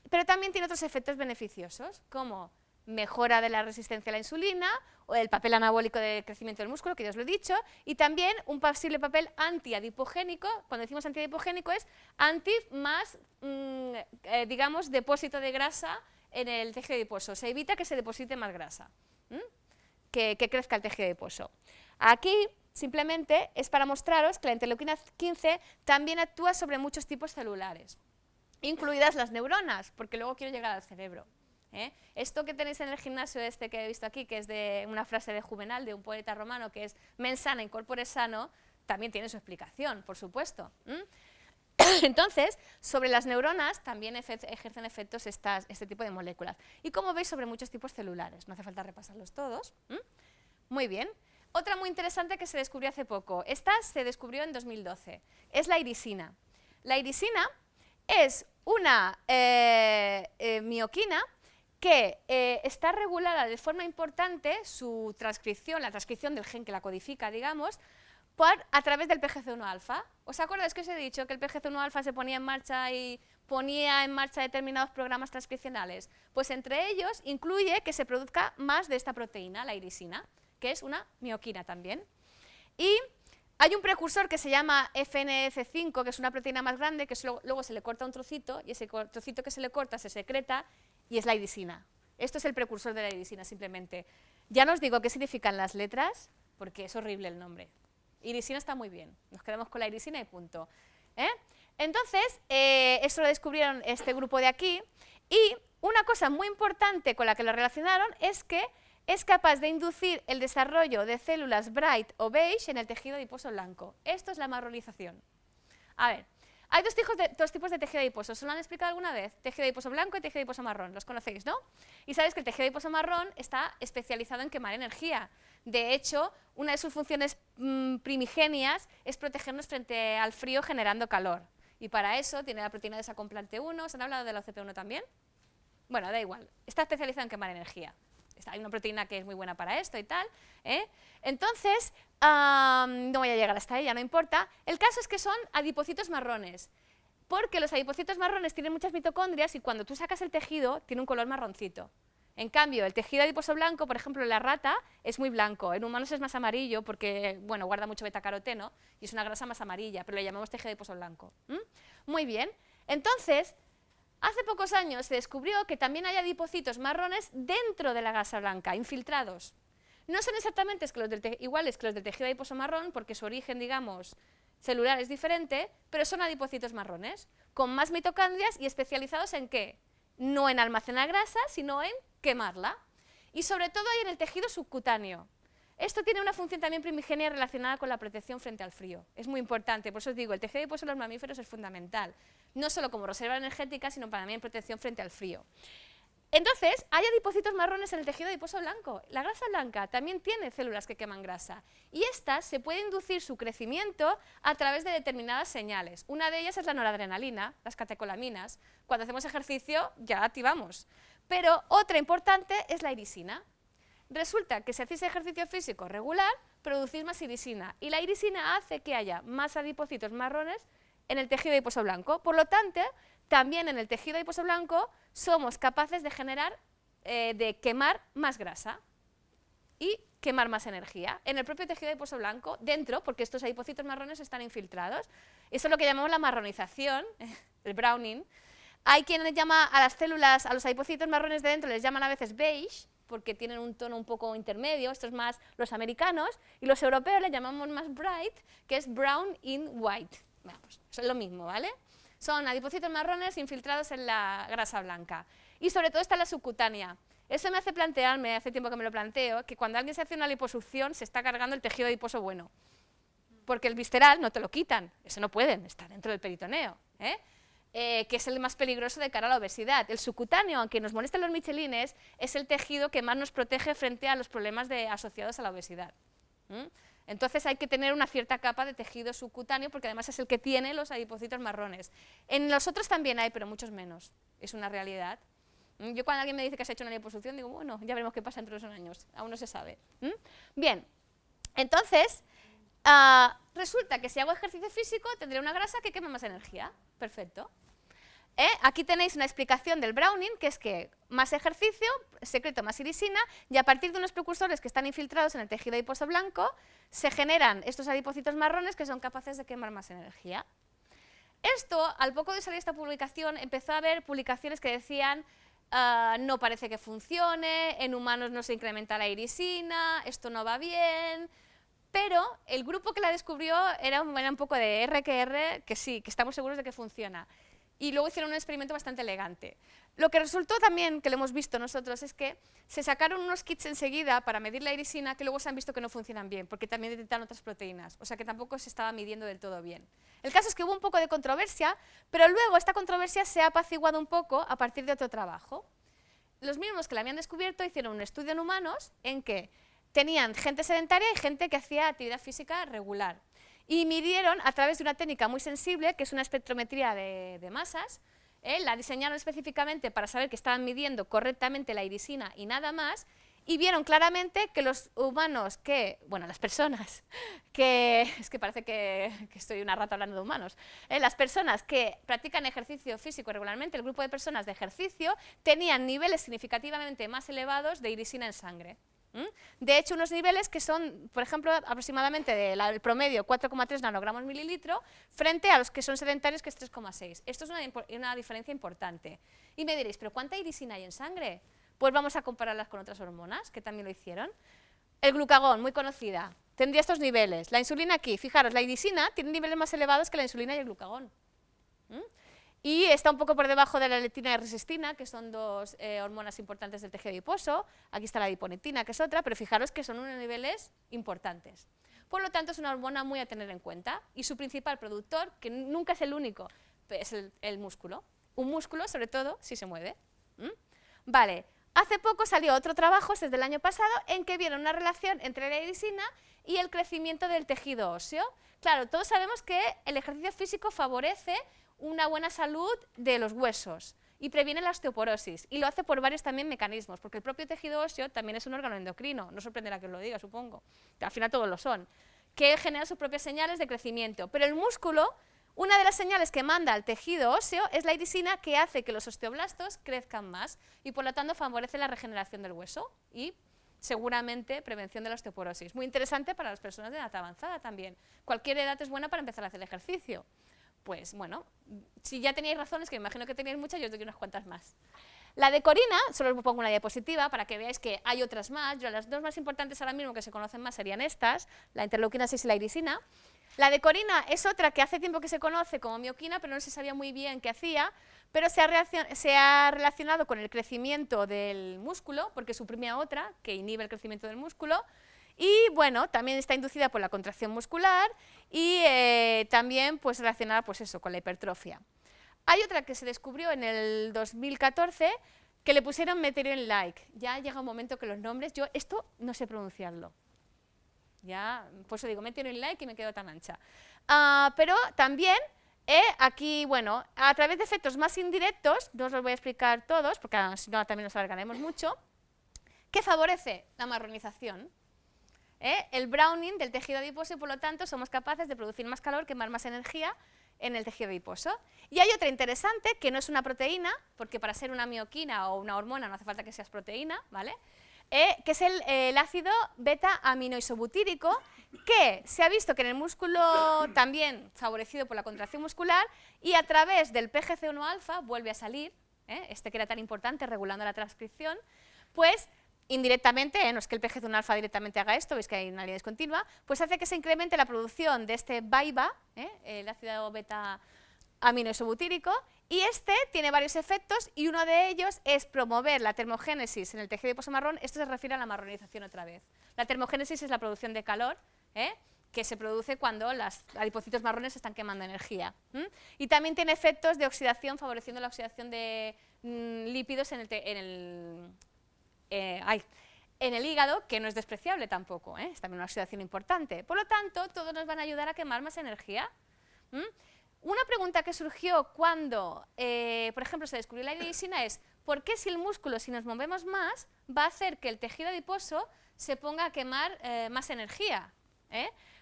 Pero también tiene otros efectos beneficiosos, como mejora de la resistencia a la insulina, o el papel anabólico de crecimiento del músculo, que ya os lo he dicho, y también un posible papel antiadipogénico. Cuando decimos antiadipogénico es anti más, digamos, depósito de grasa en el tejido adiposo. Se evita que se deposite más grasa, que crezca el tejido adiposo. Aquí simplemente es para mostraros que la interleuquina 15 también actúa sobre muchos tipos celulares, incluidas las neuronas, porque luego quiero llegar al cerebro. Esto que tenéis en el gimnasio que he visto aquí, que es de una frase de Juvenal, de un poeta romano, que es mens sana in corpore sano, también tiene su explicación, por supuesto. Entonces, sobre las neuronas también ejercen efectos este tipo de moléculas. Y como veis, sobre muchos tipos celulares. No hace falta repasarlos todos. Muy bien. Otra muy interesante que se descubrió hace poco. Esta se descubrió en 2012. Es la irisina. La irisina es una mioquina que está regulada de forma importante su transcripción, la transcripción del gen que la codifica, digamos, a través del PGC1-alfa. ¿Os acordáis que os he dicho que el PGC1-alfa se ponía en marcha y ponía en marcha determinados programas transcripcionales? Pues entre ellos incluye que se produzca más de esta proteína, la irisina, que es una mioquina también. Y hay un precursor que se llama FNF5, que es una proteína más grande, que luego se le corta un trocito, y ese trocito que se le corta se secreta, y es la irisina. Esto es el precursor de la irisina, simplemente. Ya no os digo qué significan las letras, porque es horrible el nombre. Irisina está muy bien, nos quedamos con la irisina y punto. Entonces, esto lo descubrieron este grupo de aquí, y una cosa muy importante con la que lo relacionaron es que es capaz de inducir el desarrollo de células bright o beige en el tejido adiposo blanco. Esto es la marronización. A ver, hay dos tipos de tejido adiposo. ¿Se lo han explicado alguna vez? Tejido adiposo blanco y tejido adiposo marrón. Los conocéis, ¿no? Y sabéis que el tejido adiposo marrón está especializado en quemar energía. De hecho, una de sus funciones primigenias es protegernos frente al frío generando calor. Y para eso tiene la proteína desacomplante 1. ¿Se han hablado de la OCP1 también? Bueno, da igual. Está especializado en quemar energía. Hay una proteína que es muy buena para esto y tal. Entonces, no voy a llegar hasta ella, no importa. El caso es que son adipocitos marrones, porque los adipocitos marrones tienen muchas mitocondrias y cuando tú sacas el tejido tiene un color marroncito. En cambio, el tejido adiposo blanco, por ejemplo, en la rata es muy blanco, en humanos es más amarillo porque, bueno, guarda mucho betacaroteno y es una grasa más amarilla, pero le llamamos tejido adiposo blanco. Muy bien, entonces, hace pocos años se descubrió que también hay adipocitos marrones dentro de la grasa blanca, infiltrados. No son exactamente iguales que los del tejido adiposo marrón porque su origen, digamos, celular es diferente, pero son adipocitos marrones, con más mitocondrias y especializados en ¿qué? No en almacenar grasa, sino en quemarla. Y sobre todo hay en el tejido subcutáneo. Esto tiene una función también primigenia relacionada con la protección frente al frío. Es muy importante, por eso os digo, el tejido adiposo de los mamíferos es fundamental, no solo como reserva energética, sino para también protección frente al frío. Entonces, hay adipocitos marrones en el tejido adiposo blanco. La grasa blanca también tiene células que queman grasa y estas se puede inducir su crecimiento a través de determinadas señales. Una de ellas es la noradrenalina, las catecolaminas. Cuando hacemos ejercicio ya la activamos. Pero otra importante es la irisina. Resulta que si hacéis ejercicio físico regular, producís más irisina y la irisina hace que haya más adipocitos marrones en el tejido adiposo blanco. Por lo tanto, también en el tejido adiposo blanco somos capaces de generar, de quemar más grasa y quemar más energía. En el propio tejido adiposo blanco, dentro, porque estos adipocitos marrones están infiltrados. Eso es lo que llamamos la marronización, el browning. Hay quien llama a las células, a los adipocitos marrones de dentro, les llaman a veces beige, porque tienen un tono un poco intermedio, esto es más los americanos, y los europeos les llamamos más bright, que es brown in white. Bueno, pues es lo mismo, ¿vale? Son adipocitos marrones infiltrados en la grasa blanca. Y sobre todo está la subcutánea. Eso me hace plantearme, hace tiempo que me lo planteo, que cuando alguien se hace una liposucción se está cargando el tejido adiposo bueno. Porque el visceral no te lo quitan, eso no pueden, está dentro del peritoneo, que es el más peligroso de cara a la obesidad. El subcutáneo, aunque nos molesten los michelines, es el tejido que más nos protege frente a los problemas asociados a la obesidad. Entonces hay que tener una cierta capa de tejido subcutáneo porque además es el que tiene los adipocitos marrones. En los otros también hay, pero muchos menos, es una realidad. Yo cuando alguien me dice que se ha hecho una liposucción digo, bueno, ya veremos qué pasa entre los años, aún no se sabe. Bien, entonces resulta que si hago ejercicio físico tendré una grasa que quema más energía. Perfecto. Aquí tenéis una explicación del browning, que es que más ejercicio, secreto más irisina, y a partir de unos precursores que están infiltrados en el tejido adiposo blanco, se generan estos adipocitos marrones que son capaces de quemar más energía. Esto, al poco de salir esta publicación, empezó a haber publicaciones que decían no parece que funcione, en humanos no se incrementa la irisina, esto no va bien. Pero el grupo que la descubrió era un poco de R que R, que sí, que estamos seguros de que funciona. Y luego hicieron un experimento bastante elegante. Lo que resultó también, que lo hemos visto nosotros, es que se sacaron unos kits enseguida para medir la irisina que luego se han visto que no funcionan bien, porque también detectan otras proteínas, o sea que tampoco se estaba midiendo del todo bien. El caso es que hubo un poco de controversia, pero luego esta controversia se ha apaciguado un poco a partir de otro trabajo. Los mismos que la habían descubierto hicieron un estudio en humanos en que tenían gente sedentaria y gente que hacía actividad física regular. Y midieron a través de una técnica muy sensible, que es una espectrometría de masas, la diseñaron específicamente para saber que estaban midiendo correctamente la irisina y nada más, y vieron claramente que los humanos bueno, las personas es que parece que estoy una rata hablando de humanos, las personas que practican ejercicio físico regularmente, el grupo de personas de ejercicio, tenían niveles significativamente más elevados de irisina en sangre. De hecho, unos niveles que son, por ejemplo, aproximadamente del promedio 4,3 nanogramos mililitro frente a los que son sedentarios, que es 3,6. Esto es una diferencia importante. Y me diréis, ¿pero cuánta irisina hay en sangre? Pues vamos a compararlas con otras hormonas, que también lo hicieron. El glucagón, muy conocida, tendría estos niveles. La insulina aquí, fijaros, la irisina tiene niveles más elevados que la insulina y el glucagón. Y está un poco por debajo de la leptina y resistina, que son dos hormonas importantes del tejido adiposo. Aquí está la adiponectina, que es otra, pero fijaros que son unos niveles importantes. Por lo tanto, es una hormona muy a tener en cuenta. Y su principal productor, que nunca es el único, es el músculo. Un músculo, sobre todo, si se mueve. Vale, hace poco salió otro trabajo, desde el año pasado, en que vieron una relación entre la irisina y el crecimiento del tejido óseo. Claro, todos sabemos que el ejercicio físico favorece una buena salud de los huesos y previene la osteoporosis, y lo hace por varios también mecanismos, porque el propio tejido óseo también es un órgano endocrino, no sorprenderá que os lo diga, supongo, al final todos lo son, que genera sus propias señales de crecimiento, pero el músculo, una de las señales que manda al tejido óseo es la irisina, que hace que los osteoblastos crezcan más, y por lo tanto favorece la regeneración del hueso, y seguramente prevención de la osteoporosis. Muy interesante para las personas de edad avanzada también. Cualquier edad es buena para empezar a hacer ejercicio. Pues bueno, si ya teníais razones, que me imagino que teníais muchas, yo os doy unas cuantas más. La decorina, solo os pongo una diapositiva para que veáis que hay otras más. Yo las dos más importantes ahora mismo que se conocen más serían estas, la interleuquina 6 y la irisina. La decorina es otra que hace tiempo que se conoce como mioquina, pero no se sabía muy bien qué hacía, pero se ha relacionado con el crecimiento del músculo, porque suprime a otra que inhibe el crecimiento del músculo, y bueno, también está inducida por la contracción muscular y también pues, relacionada pues, eso, con la hipertrofia. Hay otra que se descubrió en el 2014 que le pusieron Meteorine-like. Ya llega un momento que los nombres, yo esto no sé pronunciarlo. Ya, por eso digo Meteorine-like y me quedo tan ancha. Pero también aquí, bueno, a través de efectos más indirectos, no os los voy a explicar todos, porque si no también nos alargaremos mucho, que favorece la marronización. El browning del tejido adiposo y por lo tanto somos capaces de producir más calor, quemar más energía en el tejido adiposo. Y hay otra interesante que no es una proteína, porque para ser una mioquina o una hormona no hace falta que seas proteína, ¿vale? Que es el ácido beta-aminoisobutírico, que se ha visto que en el músculo también favorecido por la contracción muscular y a través del PGC1-alfa vuelve a salir, este que era tan importante regulando la transcripción, pues indirectamente, no es que el PGC1-alfa directamente haga esto, veis que hay una línea discontinua, pues hace que se incremente la producción de este BAIBA, el ácido beta-aminoisobutírico, y este tiene varios efectos y uno de ellos es promover la termogénesis en el tejido adiposo marrón. Esto se refiere a la marronización otra vez. La termogénesis es la producción de calor, que se produce cuando los adipocitos marrones están quemando energía. Y también tiene efectos de oxidación, favoreciendo la oxidación de lípidos en el hígado, que no es despreciable tampoco, es también una oxidación importante. Por lo tanto, todos nos van a ayudar a quemar más energía. Una pregunta que surgió cuando, por ejemplo, se descubrió la irisina es ¿por qué si el músculo, si nos movemos más, va a hacer que el tejido adiposo se ponga a quemar más energía?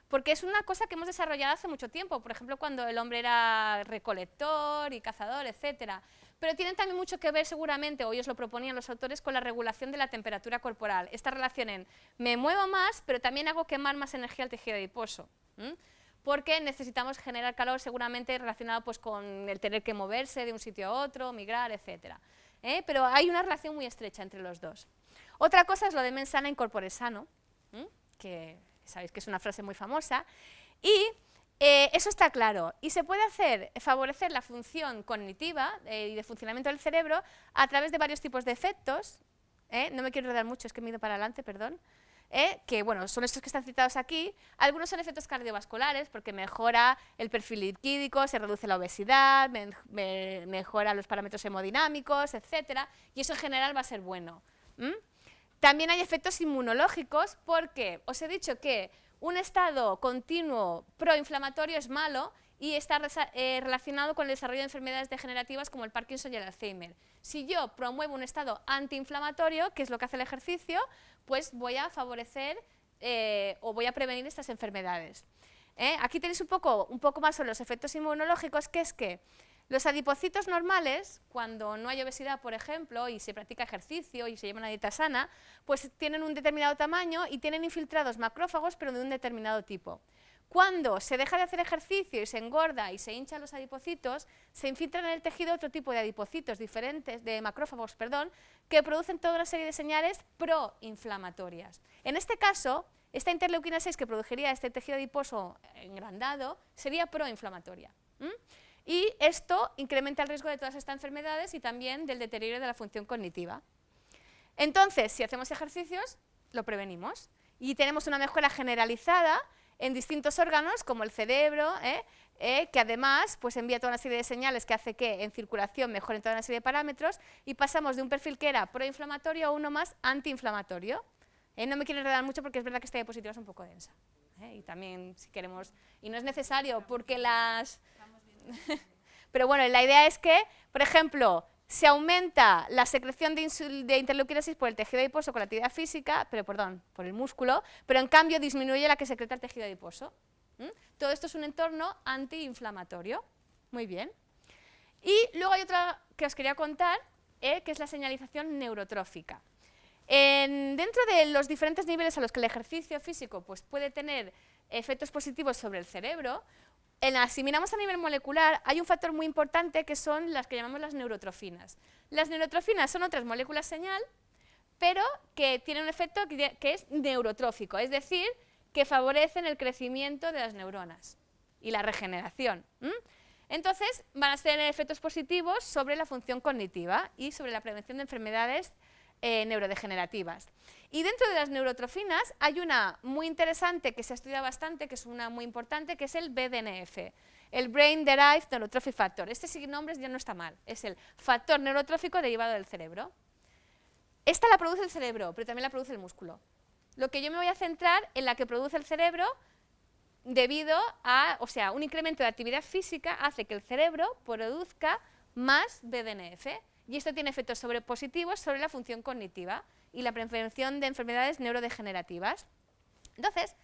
Porque es una cosa que hemos desarrollado hace mucho tiempo, por ejemplo, cuando el hombre era recolector y cazador, etcétera. Pero tienen también mucho que ver seguramente, o ellos lo proponían los autores, con la regulación de la temperatura corporal. Esta relación en me muevo más, pero también hago quemar más energía al tejido adiposo. Porque necesitamos generar calor seguramente relacionado pues, con el tener que moverse de un sitio a otro, migrar, etc. Pero hay una relación muy estrecha entre los dos. Otra cosa es lo de mens sana in corpore sano, que sabéis que es una frase muy famosa, y eso está claro. Y se puede favorecer la función cognitiva y de funcionamiento del cerebro a través de varios tipos de efectos. No me quiero enredar mucho, es que me he ido para adelante, perdón. Que bueno, son estos que están citados aquí. Algunos son efectos cardiovasculares porque mejora el perfil lipídico, se reduce la obesidad, mejora los parámetros hemodinámicos, etc. Y eso en general va a ser bueno. También hay efectos inmunológicos porque os he dicho que un estado continuo proinflamatorio es malo y está relacionado con el desarrollo de enfermedades degenerativas como el Parkinson y el Alzheimer. Si yo promuevo un estado antiinflamatorio, que es lo que hace el ejercicio, pues voy a favorecer o voy a prevenir estas enfermedades. Aquí tenéis un poco más sobre los efectos inmunológicos, que es que los adipocitos normales, cuando no hay obesidad, por ejemplo, y se practica ejercicio y se lleva una dieta sana, pues tienen un determinado tamaño y tienen infiltrados macrófagos, pero de un determinado tipo. Cuando se deja de hacer ejercicio y se engorda y se hinchan los adipocitos, se infiltran en el tejido otro tipo de adipocitos diferentes, de macrófagos, perdón, que producen toda una serie de señales proinflamatorias. En este caso, esta interleuquina 6 que produciría este tejido adiposo engrandado sería proinflamatoria. Y esto incrementa el riesgo de todas estas enfermedades y también del deterioro de la función cognitiva. Entonces, si hacemos ejercicios, lo prevenimos y tenemos una mejora generalizada en distintos órganos, como el cerebro, que además pues, envía toda una serie de señales que hace que en circulación mejoren toda una serie de parámetros y pasamos de un perfil que era proinflamatorio a uno más antiinflamatorio. No me quiero enredar mucho porque es verdad que esta diapositiva es un poco densa. Y también, si queremos, y no es necesario porque las... Pero bueno, la idea es que, por ejemplo, se aumenta la secreción de interleuquina 6 por el tejido adiposo con la actividad física, por el músculo, pero en cambio disminuye la que secreta el tejido adiposo. Todo esto es un entorno antiinflamatorio. Muy bien. Y luego hay otra que os quería contar, que es la señalización neurotrófica. Dentro de los diferentes niveles a los que el ejercicio físico pues, puede tener efectos positivos sobre el cerebro, si miramos a nivel molecular, hay un factor muy importante que son las que llamamos las neurotrofinas. Las neurotrofinas son otras moléculas señal, pero que tienen un efecto que es neurotrófico, es decir, que favorecen el crecimiento de las neuronas y la regeneración. Entonces, van a tener efectos positivos sobre la función cognitiva y sobre la prevención de enfermedades neurodegenerativas. Y dentro de las neurotrofinas hay una muy interesante que se ha estudiado bastante, que es una muy importante, que es el BDNF, el Brain Derived Neurotrophic Factor. Este sin nombres ya no está mal, es el factor neurotrófico derivado del cerebro. Esta la produce el cerebro, pero también la produce el músculo. Lo que yo me voy a centrar en la que produce el cerebro debido a, un incremento de actividad física hace que el cerebro produzca más BDNF. Y esto tiene efectos positivos sobre la función cognitiva y la prevención de enfermedades neurodegenerativas. Entonces,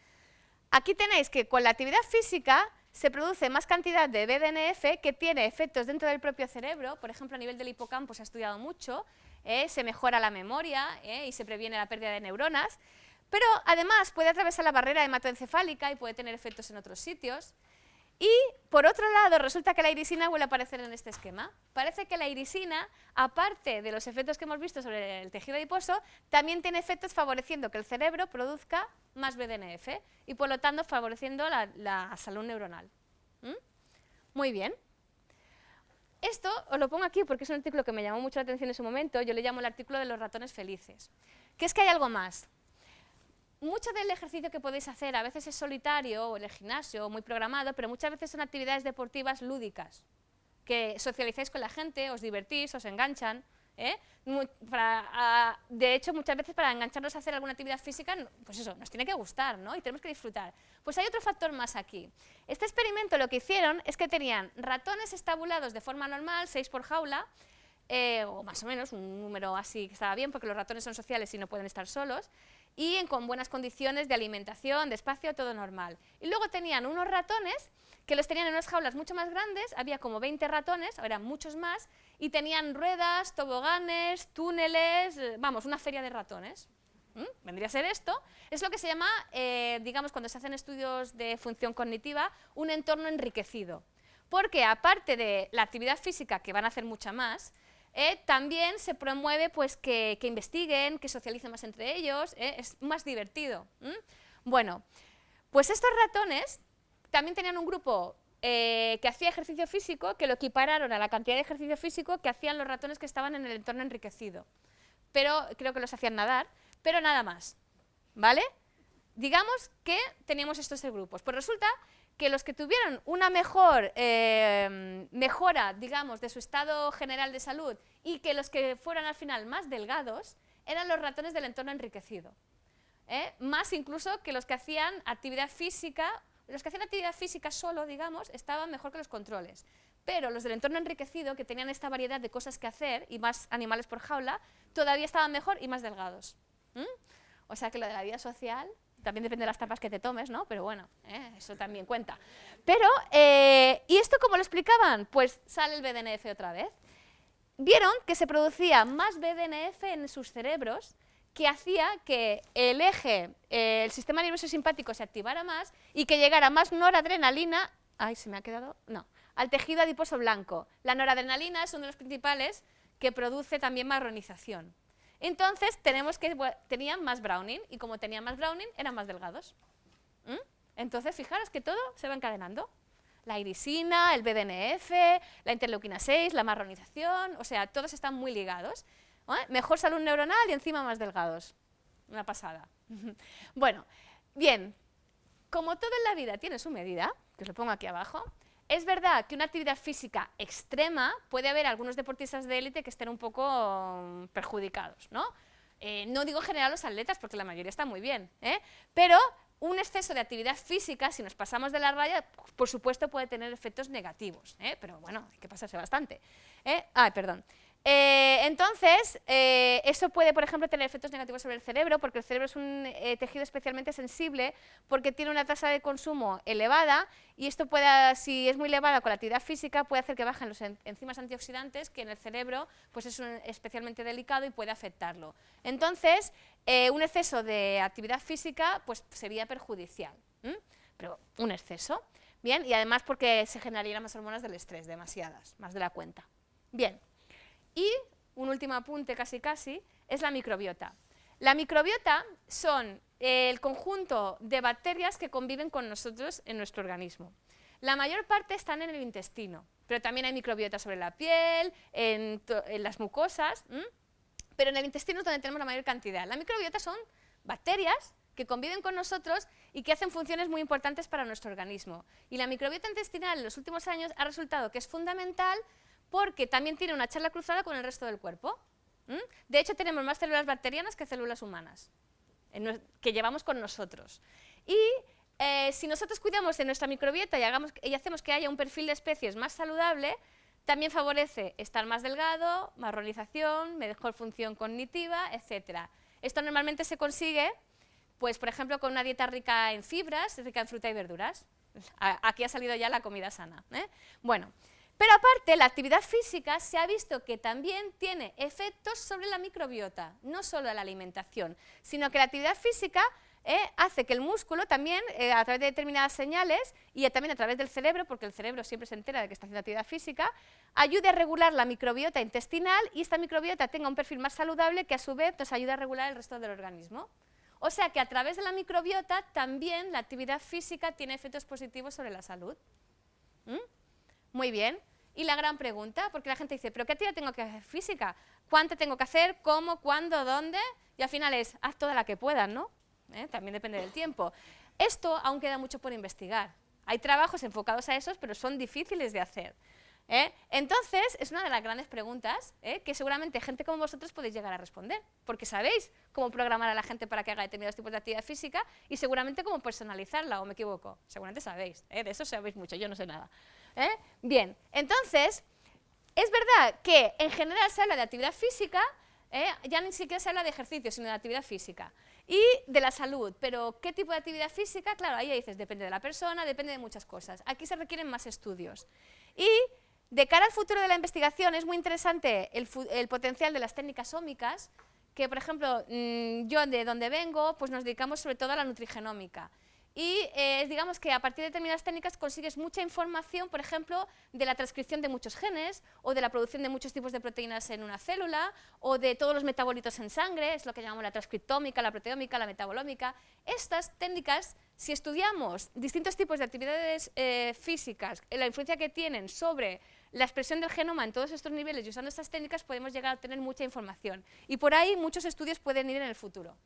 aquí tenéis que con la actividad física se produce más cantidad de BDNF que tiene efectos dentro del propio cerebro, por ejemplo a nivel del hipocampo se ha estudiado mucho, se mejora la memoria y se previene la pérdida de neuronas, pero además puede atravesar la barrera hematoencefálica y puede tener efectos en otros sitios. Y, por otro lado, resulta que la irisina vuelve a aparecer en este esquema. Parece que la irisina, aparte de los efectos que hemos visto sobre el tejido adiposo, también tiene efectos favoreciendo que el cerebro produzca más BDNF y, por lo tanto, favoreciendo la salud neuronal. Muy bien. Esto os lo pongo aquí porque es un artículo que me llamó mucho la atención en su momento. Yo le llamo el artículo de los ratones felices. Que es que hay algo más. Mucho del ejercicio que podéis hacer a veces es solitario o en el gimnasio, muy programado, pero muchas veces son actividades deportivas lúdicas, que socializáis con la gente, os divertís, os enganchan. De hecho, muchas veces para engancharnos a hacer alguna actividad física, pues eso, nos tiene que gustar, ¿no? Y tenemos que disfrutar. Pues hay otro factor más aquí. Este experimento lo que hicieron es que tenían ratones estabulados de forma normal, 6 por jaula, o más o menos, un número así que estaba bien, porque los ratones son sociales y no pueden estar solos, y con buenas condiciones de alimentación, de espacio, todo normal. Y luego tenían unos ratones que los tenían en unas jaulas mucho más grandes, había como 20 ratones, eran muchos más, y tenían ruedas, toboganes, túneles, vamos, una feria de ratones. Vendría a ser esto. Es lo que se llama, digamos, cuando se hacen estudios de función cognitiva, un entorno enriquecido. Porque aparte de la actividad física, que van a hacer mucha más, también se promueve pues, que investiguen, que socialicen más entre ellos, es más divertido. Bueno, pues estos ratones también tenían un grupo que hacía ejercicio físico, que lo equipararon a la cantidad de ejercicio físico que hacían los ratones que estaban en el entorno enriquecido. Pero creo que los hacían nadar, pero nada más, ¿vale? Digamos que teníamos estos tres grupos. Pues resulta que los que tuvieron una mejor mejora, digamos, de su estado general de salud y que los que fueran al final más delgados eran los ratones del entorno enriquecido. Más incluso que los que hacían actividad física. Los que hacían actividad física solo, digamos, estaban mejor que los controles. Pero los del entorno enriquecido, que tenían esta variedad de cosas que hacer y más animales por jaula, todavía estaban mejor y más delgados. O sea que lo de la vida social también depende de las tapas que te tomes, ¿no? Pero bueno, eso también cuenta. Pero, ¿y esto cómo lo explicaban? Pues sale el BDNF otra vez. Vieron que se producía más BDNF en sus cerebros que hacía que el eje, el sistema nervioso simpático se activara más y que llegara más noradrenalina, al tejido adiposo blanco. La noradrenalina es uno de los principales que produce también marronización. Entonces tenemos que tenían más Browning y como tenían más Browning eran más delgados. Entonces fijaros que todo se va encadenando. La irisina, el BDNF, la interleuquina 6, la marronización, o sea, todos están muy ligados. Mejor salud neuronal y encima más delgados. Una pasada. Bueno, bien, como todo en la vida tiene su medida, que os lo pongo aquí abajo, es verdad que una actividad física extrema puede haber algunos deportistas de élite que estén un poco perjudicados, ¿no? No digo en general los atletas, porque la mayoría está muy bien, pero un exceso de actividad física, si nos pasamos de la raya, por supuesto puede tener efectos negativos, pero bueno, hay que pasarse bastante. Entonces, eso puede, por ejemplo, tener efectos negativos sobre el cerebro, porque el cerebro es un tejido especialmente sensible, porque tiene una tasa de consumo elevada, y esto puede, si es muy elevada con la actividad física, puede hacer que bajen los enzimas antioxidantes, que en el cerebro pues es especialmente delicado y puede afectarlo. Entonces, un exceso de actividad física pues, sería perjudicial, pero un exceso. Bien, y además porque se generarían más hormonas del estrés, demasiadas, más de la cuenta. Bien. Y un último apunte casi es la microbiota. La microbiota son el conjunto de bacterias que conviven con nosotros en nuestro organismo. La mayor parte están en el intestino, pero también hay microbiota sobre la piel, en las mucosas, pero en el intestino es donde tenemos la mayor cantidad. La microbiota son bacterias que conviven con nosotros y que hacen funciones muy importantes para nuestro organismo. Y la microbiota intestinal en los últimos años ha resultado que es fundamental porque también tiene una charla cruzada con el resto del cuerpo. De hecho, tenemos más células bacterianas que células humanas, que llevamos con nosotros. Y si nosotros cuidamos de nuestra microbiota y hacemos que haya un perfil de especies más saludable, también favorece estar más delgado, marronización, mejor función cognitiva, etc. Esto normalmente se consigue, pues, por ejemplo, con una dieta rica en fibras, rica en fruta y verduras. Aquí ha salido ya la comida sana. Bueno. Pero aparte, la actividad física se ha visto que también tiene efectos sobre la microbiota, no solo la alimentación, sino que la actividad física hace que el músculo también, a través de determinadas señales, y también a través del cerebro, porque el cerebro siempre se entera de que está haciendo actividad física, ayude a regular la microbiota intestinal y esta microbiota tenga un perfil más saludable que a su vez nos ayuda a regular el resto del organismo. O sea que a través de la microbiota también la actividad física tiene efectos positivos sobre la salud. Muy bien. Y la gran pregunta, porque la gente dice, ¿pero qué actividad tengo que hacer física? ¿Cuánto tengo que hacer? ¿Cómo? ¿Cuándo? ¿Dónde? Y al final es, haz toda la que puedas, ¿no? También depende del tiempo. Esto aún queda mucho por investigar. Hay trabajos enfocados a esos, pero son difíciles de hacer. Entonces, es una de las grandes preguntas que seguramente gente como vosotros podéis llegar a responder, porque sabéis cómo programar a la gente para que haga determinados tipos de actividad física y seguramente cómo personalizarla, ¿o me equivoco? Seguramente sabéis, de eso sabéis mucho, yo no sé nada. Bien, entonces, es verdad que en general se habla de actividad física, ya ni siquiera se habla de ejercicio, sino de actividad física y de la salud, pero ¿qué tipo de actividad física? Claro, ahí ya dices, depende de la persona, depende de muchas cosas. Aquí se requieren más estudios. Y de cara al futuro de la investigación es muy interesante el potencial de las técnicas ómicas, que por ejemplo, yo de donde vengo, pues nos dedicamos sobre todo a la nutrigenómica. Y digamos que a partir de determinadas técnicas consigues mucha información, por ejemplo, de la transcripción de muchos genes, o de la producción de muchos tipos de proteínas en una célula, o de todos los metabolitos en sangre, es lo que llamamos la transcriptómica, la proteómica, la metabolómica. Estas técnicas, si estudiamos distintos tipos de actividades físicas, la influencia que tienen sobre la expresión del genoma en todos estos niveles y usando estas técnicas podemos llegar a obtener mucha información. Y por ahí muchos estudios pueden ir en el futuro.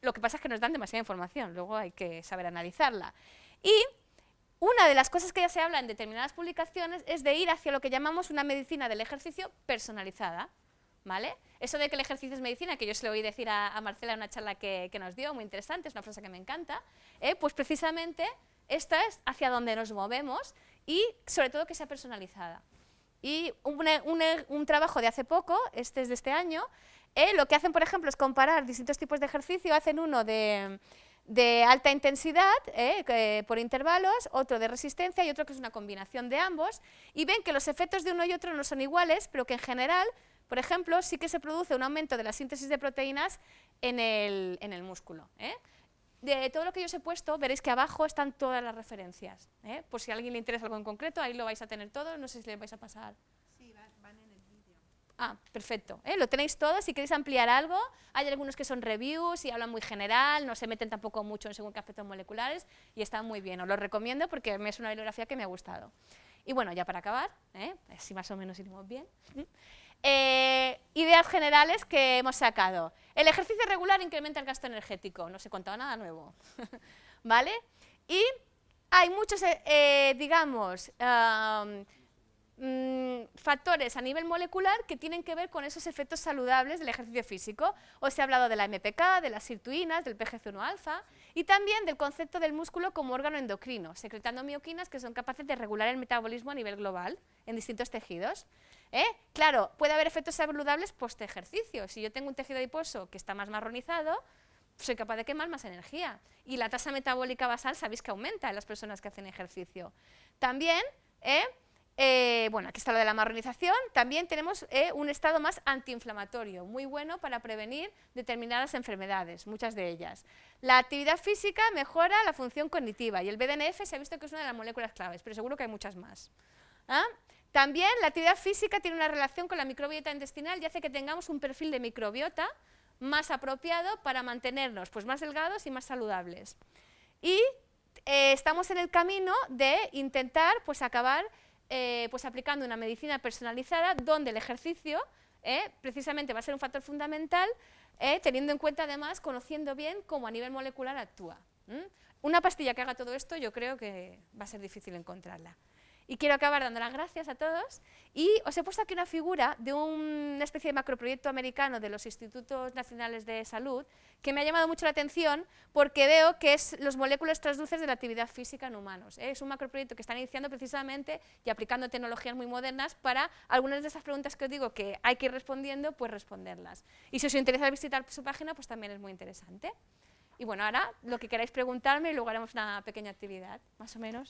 Lo que pasa es que nos dan demasiada información, luego hay que saber analizarla. Y una de las cosas que ya se habla en determinadas publicaciones es de ir hacia lo que llamamos una medicina del ejercicio personalizada. ¿Vale? Eso de que el ejercicio es medicina, que yo se lo oí decir a Marcela en una charla que nos dio, muy interesante, es una frase que me encanta, pues precisamente esta es hacia donde nos movemos y sobre todo que sea personalizada. Y un trabajo de hace poco, este es de este año, lo que hacen, por ejemplo, es comparar distintos tipos de ejercicio, hacen uno de alta intensidad, por intervalos, otro de resistencia y otro que es una combinación de ambos, y ven que los efectos de uno y otro no son iguales, pero que en general, por ejemplo, sí que se produce un aumento de la síntesis de proteínas en el músculo. De todo lo que yo os he puesto, veréis que abajo están todas las referencias. Por si a alguien le interesa algo en concreto, ahí lo vais a tener todo, no sé si le vais a pasar. Sí, van en el vídeo. Ah, perfecto. Lo tenéis todo, si queréis ampliar algo, hay algunos que son reviews y hablan muy general, no se meten tampoco mucho en según qué aspectos moleculares y están muy bien, os los recomiendo porque es una bibliografía que me ha gustado. Y bueno, ya para acabar, si más o menos iremos bien, ideas generales que hemos sacado. El ejercicio regular incrementa el gasto energético, no os he contado nada nuevo, ¿vale? Y hay muchos, digamos, factores a nivel molecular que tienen que ver con esos efectos saludables del ejercicio físico. Os he hablado de la MPK, de las sirtuinas, del PGC1-alfa y también del concepto del músculo como órgano endocrino, secretando mioquinas que son capaces de regular el metabolismo a nivel global en distintos tejidos. Claro, puede haber efectos saludables post-ejercicio. Si yo tengo un tejido adiposo que está más marronizado, soy capaz de quemar más energía. Y la tasa metabólica basal sabéis que aumenta en las personas que hacen ejercicio. También, bueno, aquí está lo de la marronización, también tenemos un estado más antiinflamatorio, muy bueno para prevenir determinadas enfermedades, muchas de ellas. La actividad física mejora la función cognitiva y el BDNF se ha visto que es una de las moléculas claves, pero seguro que hay muchas más. También la actividad física tiene una relación con la microbiota intestinal y hace que tengamos un perfil de microbiota más apropiado para mantenernos pues, más delgados y más saludables. Y estamos en el camino de intentar pues, acabar pues, aplicando una medicina personalizada donde el ejercicio precisamente va a ser un factor fundamental, teniendo en cuenta además, conociendo bien cómo a nivel molecular actúa. Una pastilla que haga todo esto yo creo que va a ser difícil encontrarla. Y quiero acabar dando las gracias a todos y os he puesto aquí una figura de una especie de macroproyecto americano de los Institutos Nacionales de Salud que me ha llamado mucho la atención porque veo que es los moléculas transducers de la actividad física en humanos. Es un macroproyecto que están iniciando precisamente y aplicando tecnologías muy modernas para algunas de esas preguntas que os digo que hay que ir respondiendo, pues responderlas. Y si os interesa visitar su página, pues también es muy interesante. Y bueno, ahora lo que queráis preguntarme y luego haremos una pequeña actividad, más o menos.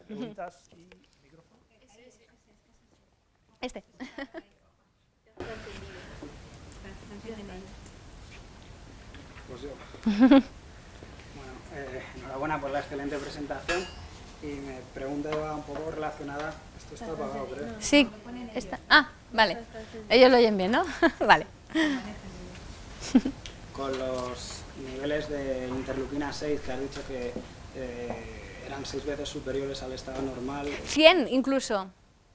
¿Preguntas y micrófono? Este. Pues yo. Bueno, enhorabuena por la excelente presentación. Y mi pregunta va un poco relacionada. Esto está apagado, creo. Sí, está. Ah, vale. Ellos lo oyen bien, ¿no? Vale. Con los niveles de interleuquina 6, que has dicho que eran 6 veces superiores al estado normal. 100 incluso.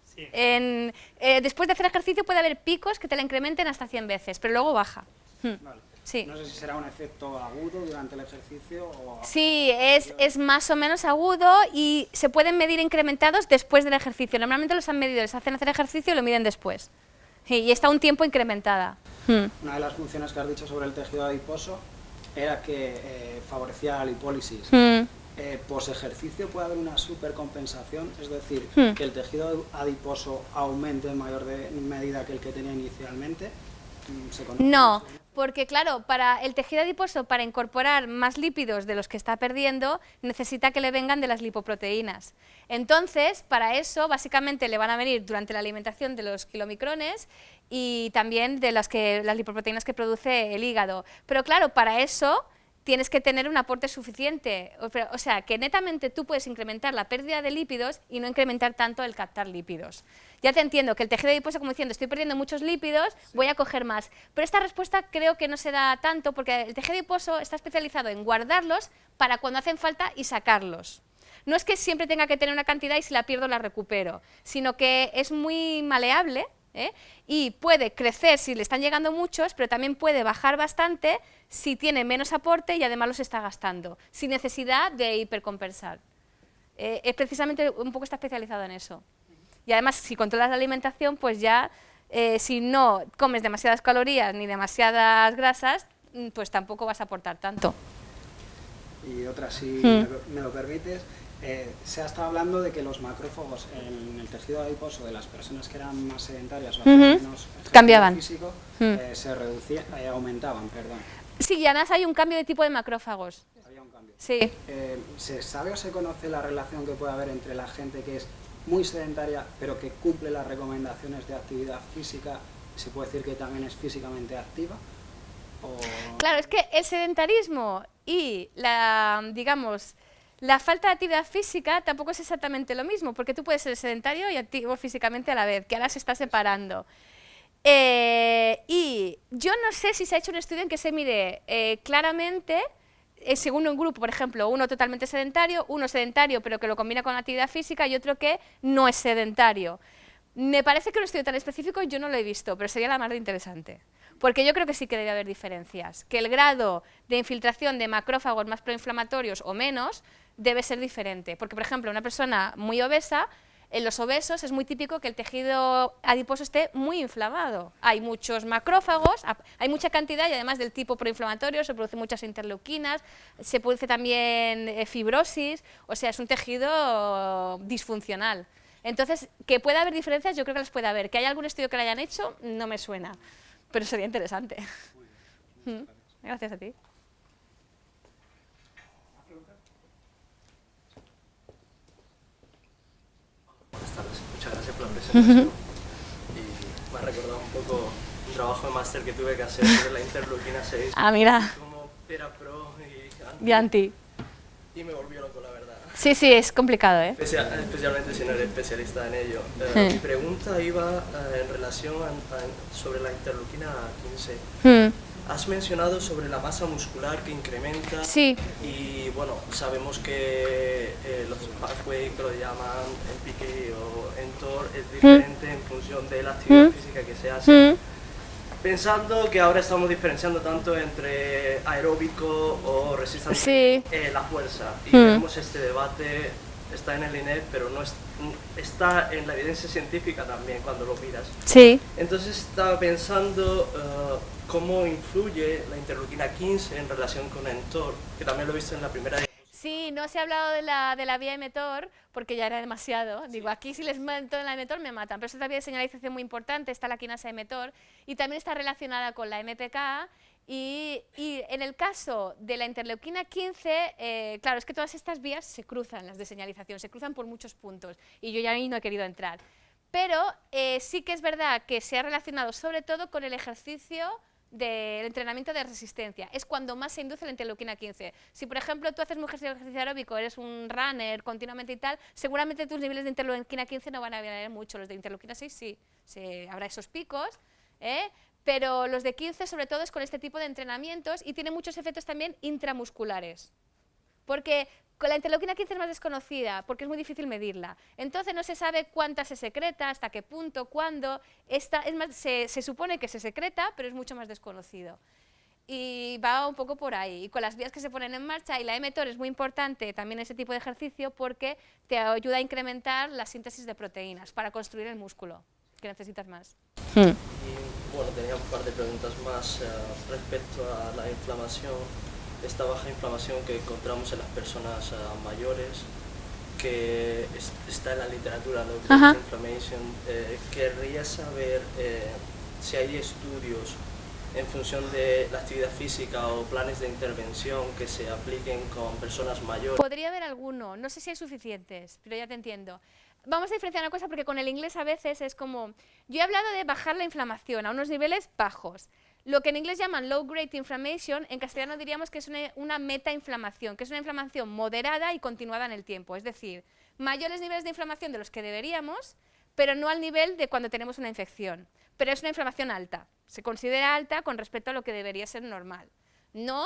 Sí. Después de hacer ejercicio puede haber picos que te la incrementen hasta 100 veces, pero luego baja. Vale. Sí. No sé si será un efecto agudo durante el ejercicio o... Sí, es más o menos agudo y se pueden medir incrementados después del ejercicio. Normalmente los han medido, les hacen hacer ejercicio y lo miden después. Y está un tiempo incrementada. Una de las funciones que has dicho sobre el tejido adiposo era que favorecía la lipólisis. Post-ejercicio puede haber una supercompensación, es decir, que el tejido adiposo aumente en mayor medida que el que tenía inicialmente. No, porque claro, para el tejido adiposo, para incorporar más lípidos de los que está perdiendo, necesita que le vengan de las lipoproteínas. Entonces, para eso, básicamente le van a venir durante la alimentación de los kilomicrones y también de las lipoproteínas que produce el hígado. Pero claro, para eso tienes que tener un aporte suficiente, o sea, que netamente tú puedes incrementar la pérdida de lípidos y no incrementar tanto el captar lípidos. Ya te entiendo que el tejido adiposo, como diciendo, estoy perdiendo muchos lípidos, voy a coger más. Pero esta respuesta creo que no se da tanto porque el tejido adiposo está especializado en guardarlos para cuando hacen falta y sacarlos. No es que siempre tenga que tener una cantidad y si la pierdo la recupero, sino que es muy maleable y puede crecer si le están llegando muchos, pero también puede bajar bastante si tiene menos aporte y además los está gastando, sin necesidad de hipercompensar. Es precisamente un poco está especializado en eso. Y además, si controlas la alimentación, pues ya, si no comes demasiadas calorías ni demasiadas grasas, pues tampoco vas a aportar tanto. Y otra, si me lo permites, se ha estado hablando de que los macrófagos en el tejido adiposo de las personas que eran más sedentarias o hacían menos ejercicio cambiaban. Físico, se reducían, aumentaban, perdón. Sí, y además hay un cambio de tipo de macrófagos. Había un cambio. Sí. ¿Se sabe o se conoce la relación que puede haber entre la gente que es muy sedentaria, pero que cumple las recomendaciones de actividad física, se puede decir que también es físicamente activa? Claro, es que el sedentarismo y digamos, la falta de actividad física tampoco es exactamente lo mismo, porque tú puedes ser sedentario y activo físicamente a la vez, que ahora se está separando. Y yo no sé si se ha hecho un estudio en que se mide claramente, según un grupo, por ejemplo, uno totalmente sedentario, uno sedentario pero que lo combina con actividad física y otro que no es sedentario. Me parece que un estudio tan específico yo no lo he visto, pero sería la más de interesante. Porque yo creo que sí que debe haber diferencias, que el grado de infiltración de macrófagos más proinflamatorios o menos debe ser diferente. Porque, por ejemplo, una persona muy obesa, en los obesos es muy típico que el tejido adiposo esté muy inflamado. Hay muchos macrófagos, hay mucha cantidad y además del tipo proinflamatorio se producen muchas interleuquinas, se produce también fibrosis, o sea, es un tejido disfuncional. Entonces, que pueda haber diferencias, yo creo que las puede haber. Que haya algún estudio que lo hayan hecho, no me suena, pero sería interesante. Gracias a ti. Buenas tardes, muchas gracias por la presentación. Y me ha recordado un poco un trabajo de máster que tuve que hacer sobre la interleuquina 6. Ah, mira. Como era pro y anti. Y me volvió loco, la verdad. Sí, sí, es complicado, ¿eh? Especialmente si no eres especialista en ello. Mi pregunta iba en relación sobre la interleuquina 15. Has mencionado sobre la masa muscular que incrementa. Sí. Y bueno, sabemos que los pathways que lo llaman en PK o en TOR es diferente en función de la actividad física que se hace. Pensando que ahora estamos diferenciando tanto entre aeróbico o resistente, la fuerza, y tenemos este debate, está en el INEF, pero no está en la evidencia científica también cuando lo miras. Sí. Entonces estaba pensando cómo influye la interleuquina 15 en relación con el mTOR, que también lo he visto en la primera. Sí, no se ha hablado de la vía mTOR porque ya era demasiado. Sí. Digo, aquí si les meto en la mTOR me matan, pero es otra vía de señalización muy importante, está la quinasa mTOR y también está relacionada con la MPK y en el caso de la interleuquina 15, claro, es que todas estas vías se cruzan, las de señalización, se cruzan por muchos puntos y yo ya ahí no he querido entrar. Pero sí que es verdad que se ha relacionado sobre todo con el ejercicio del entrenamiento de resistencia, es cuando más se induce la interleuquina 15. Si por ejemplo tú haces mucho ejercicio aeróbico, eres un runner continuamente y tal, seguramente tus niveles de interleuquina 15 no van a variar mucho, los de interleuquina 6 sí, habrá esos picos, pero los de 15 sobre todo es con este tipo de entrenamientos y tiene muchos efectos también intramusculares, porque con la interleuquina 15 es más desconocida, porque es muy difícil medirla. Entonces no se sabe cuánta se secreta, hasta qué punto, cuándo. Es más, se supone que se secreta, pero es mucho más desconocido. Y va un poco por ahí. Y con las vías que se ponen en marcha, y la mTOR es muy importante también ese tipo de ejercicio, porque te ayuda a incrementar la síntesis de proteínas para construir el músculo, que necesitas más. Y bueno, tenía un par de preguntas más respecto a la inflamación. Esta baja inflamación que encontramos en las personas mayores, que está en la literatura, low grade inflammation, querría saber si hay estudios en función de la actividad física o planes de intervención que se apliquen con personas mayores. Podría haber alguno, no sé si hay suficientes, pero ya te entiendo. Vamos a diferenciar una cosa porque con el inglés a veces es como, yo he hablado de bajar la inflamación a unos niveles bajos. Lo que en inglés llaman low grade inflammation, en castellano diríamos que es una metainflamación, que es una inflamación moderada y continuada en el tiempo. Es decir, mayores niveles de inflamación de los que deberíamos, pero no al nivel de cuando tenemos una infección. Pero es una inflamación alta. Se considera alta con respecto a lo que debería ser normal. No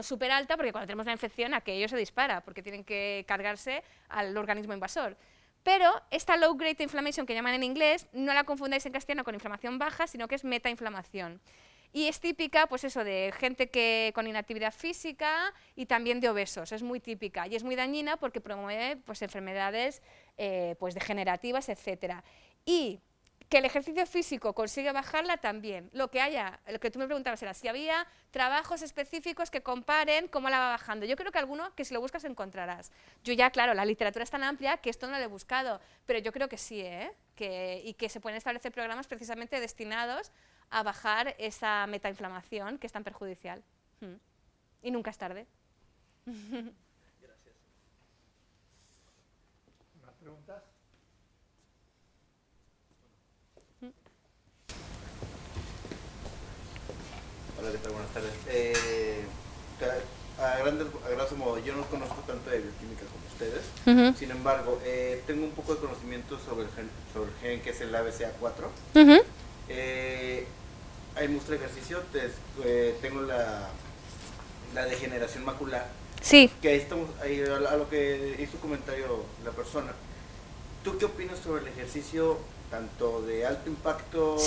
súper alta, porque cuando tenemos una infección aquello se dispara, porque tienen que cargarse al organismo invasor. Pero esta low grade inflammation que llaman en inglés, no la confundáis en castellano con inflamación baja, sino que es metainflamación. Y es típica, pues eso, de gente con inactividad física y también de obesos, es muy típica y es muy dañina porque promueve pues, enfermedades pues, degenerativas, etc. Y que el ejercicio físico consigue bajarla también. Lo que tú me preguntabas era si había trabajos específicos que comparen cómo la va bajando. Yo creo que alguno que si lo buscas encontrarás. Yo ya, claro, la literatura es tan amplia que esto no lo he buscado, pero yo creo que sí, y que se pueden establecer programas precisamente destinados a bajar esa metainflamación que es tan perjudicial. Y nunca es tarde. Gracias. ¿Más preguntas? Hola, ¿qué tal? Buenas tardes. A grosso modo, yo no conozco tanto de bioquímica como ustedes, sin embargo, tengo un poco de conocimiento sobre el gen que es el ABCA4. Hay mucho ejercicio, tengo la degeneración macular. Sí. Que ahí estamos, a lo que hizo comentario la persona. ¿Tú qué opinas sobre el ejercicio tanto de alto impacto,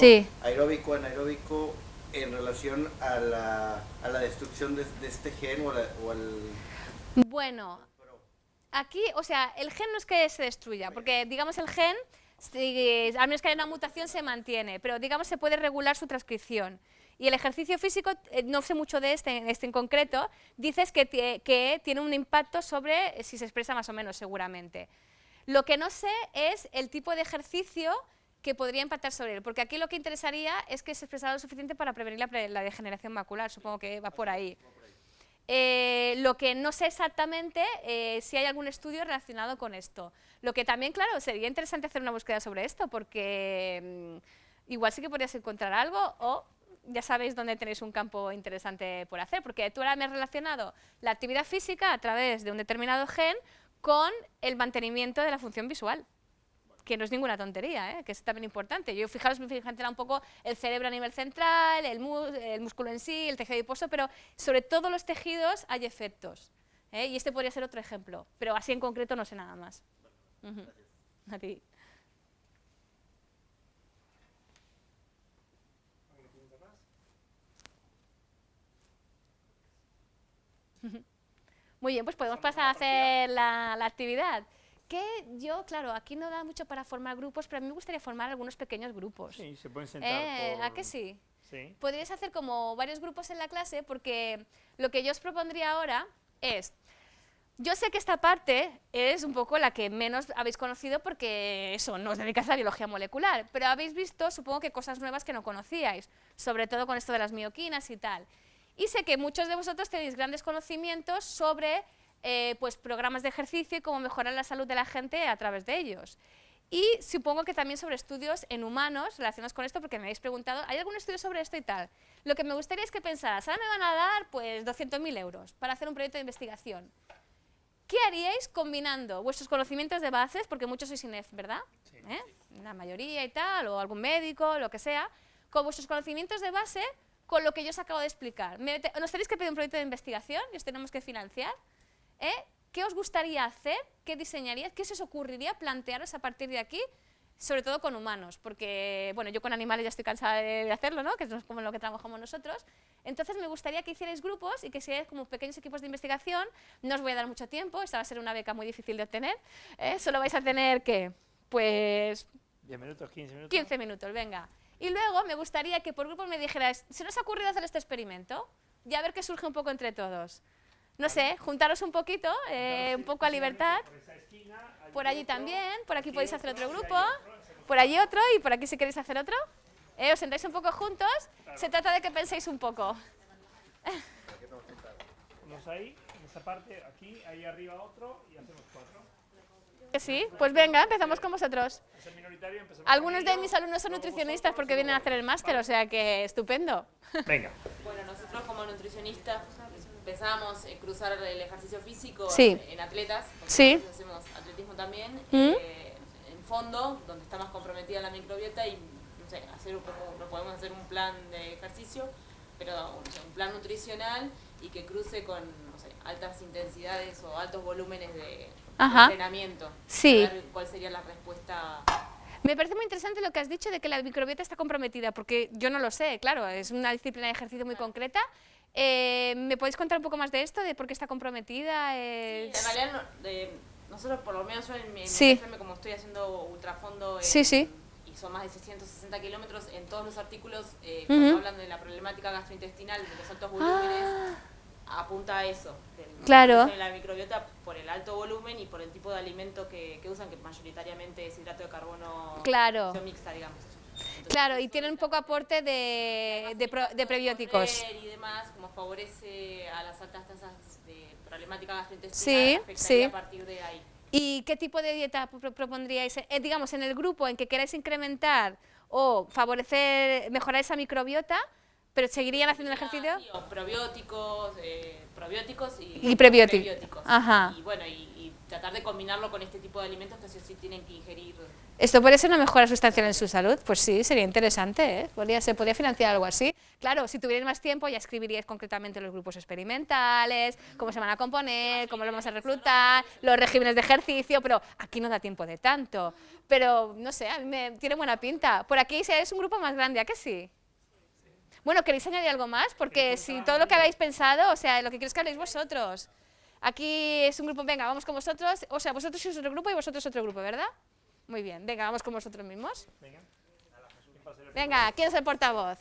aeróbico, anaeróbico, en relación a la destrucción de este gen o al... Bueno, aquí, o sea, el gen no es que se destruya, porque digamos el gen, al menos que haya una mutación, se mantiene, pero digamos se puede regular su transcripción. Y el ejercicio físico, no sé mucho de este en concreto, dices que tiene un impacto sobre si se expresa más o menos, seguramente. Lo que no sé es el tipo de ejercicio que podría impactar sobre él, porque aquí lo que interesaría es que se expresara lo suficiente para prevenir la degeneración macular, supongo que va por ahí. Lo que no sé exactamente si hay algún estudio relacionado con esto. Lo que también, claro, sería interesante hacer una búsqueda sobre esto, porque igual sí que podrías encontrar algo, o ya sabéis dónde tenéis un campo interesante por hacer, porque tú ahora me has relacionado la actividad física a través de un determinado gen con el mantenimiento de la función visual, que no es ninguna tontería, que es también importante. Yo, fijaros, me fijará un poco el cerebro a nivel central, el músculo en sí, el tejido adiposo, pero sobre todos los tejidos hay efectos. Y este podría ser otro ejemplo, pero así en concreto no sé nada más. A ti. Muy bien, pues podemos pasar a hacer la actividad. Que yo, claro, aquí no da mucho para formar grupos, pero a mí me gustaría formar algunos pequeños grupos. Sí, se pueden sentar ¿A que sí? Sí. Podríais hacer como varios grupos en la clase, porque lo que yo os propondría ahora es... Yo sé que esta parte es un poco la que menos habéis conocido porque eso, no os dedicáis a la biología molecular, pero habéis visto, supongo que cosas nuevas que no conocíais, sobre todo con esto de las mioquinas y tal. Y sé que muchos de vosotros tenéis grandes conocimientos sobre pues, programas de ejercicio y cómo mejorar la salud de la gente a través de ellos. Y supongo que también sobre estudios en humanos relacionados con esto, porque me habéis preguntado, ¿hay algún estudio sobre esto y tal? Lo que me gustaría es que pensaras, ahora me van a dar pues 200.000 euros para hacer un proyecto de investigación. ¿Qué haríais combinando vuestros conocimientos de bases, porque muchos sois INEF, ¿verdad? Sí. La mayoría y tal, o algún médico, lo que sea, con vuestros conocimientos de base, con lo que yo os acabo de explicar. Nos tenéis que pedir un proyecto de investigación y os tenemos que financiar. ¿Qué os gustaría hacer? ¿Qué diseñaríais? ¿Qué se os ocurriría plantearos a partir de aquí? Sobre todo con humanos, porque bueno, yo con animales ya estoy cansada de hacerlo, ¿no? Que es como lo que trabajamos nosotros. Entonces me gustaría que hicierais grupos y que seáis como pequeños equipos de investigación. No os voy a dar mucho tiempo, esta va a ser una beca muy difícil de obtener. Solo vais a tener que, pues... 10 minutos, 15 minutos. 15 minutos, venga. Y luego me gustaría que por grupos me dijerais, ¿se nos ha ocurrido hacer este experimento? Y a ver qué surge un poco entre todos. No sé, juntaros un poquito, un poco a libertad. Por allí también, por aquí podéis hacer otro grupo, por allí otro y por aquí si queréis hacer otro. Os sentáis un poco juntos, se trata de que penséis un poco. Vamos ahí, en esa parte, aquí, ahí arriba otro y hacemos 4. Sí, pues venga, empezamos con vosotros. Es el minoritario, empezamos. Algunos de mis alumnos son nutricionistas porque vienen a hacer el máster, o sea que estupendo. Venga. Bueno, nosotros como nutricionistas empezamos a cruzar el ejercicio físico Sí. en atletas, porque Sí. nosotros hacemos atletismo también, en fondo, donde está más comprometida la microbiota y, no sé, podemos hacer un plan de ejercicio, pero un plan nutricional y que cruce con, no sé, altas intensidades o altos volúmenes de entrenamiento. Sí. A ver cuál sería la respuesta. Me parece muy interesante lo que has dicho de que la microbiota está comprometida, porque yo no lo sé, claro, es una disciplina de ejercicio muy concreta. ¿Me podéis contar un poco más de esto, de por qué está comprometida? Sí, en realidad nosotros, por lo menos yo en mi Sí. como estoy haciendo ultrafondo Sí, sí. y son más de 660 kilómetros, en todos los artículos cuando hablan de la problemática gastrointestinal, de los altos volúmenes, apunta a eso, Claro. de la microbiota por el alto volumen y por el tipo de alimento que usan, que mayoritariamente es hidrato de carbono Claro. mixta, digamos. Entonces, Claro, y tienen un poco aporte de prebióticos. Y demás, como favorece a las altas tasas de problemática gastrointestinal, Sí, afectaría sí. a partir de ahí. ¿Y qué tipo de dieta propondríais? Digamos, en el grupo en que queráis incrementar o favorecer, mejorar esa microbiota, pero seguirían haciendo el ejercicio. Sí, o probióticos Y prebióticos. Ajá. Y bueno, y tratar de combinarlo con este tipo de alimentos que sí o sí tienen que ingerir. ¿Esto podría ser una mejora sustancial en su salud? Pues sí, sería interesante, ¿eh? Se podría financiar algo así. Claro, si tuvierais más tiempo ya escribiríais concretamente los grupos experimentales, cómo se van a componer, cómo los vamos a reclutar, los regímenes de ejercicio, pero aquí no da tiempo de tanto. Pero, no sé, a mí me tiene buena pinta. Por aquí es un grupo más grande, ¿a que sí? Bueno, ¿queréis añadir algo más? Porque si todo lo que habéis pensado, o sea, lo que quiero es que habléis vosotros. Aquí es un grupo, venga, vamos con vosotros, o sea, vosotros sois otro grupo y vosotros otro grupo, ¿verdad? Muy bien, venga, vamos con vosotros mismos. Venga, ¿quién es el portavoz?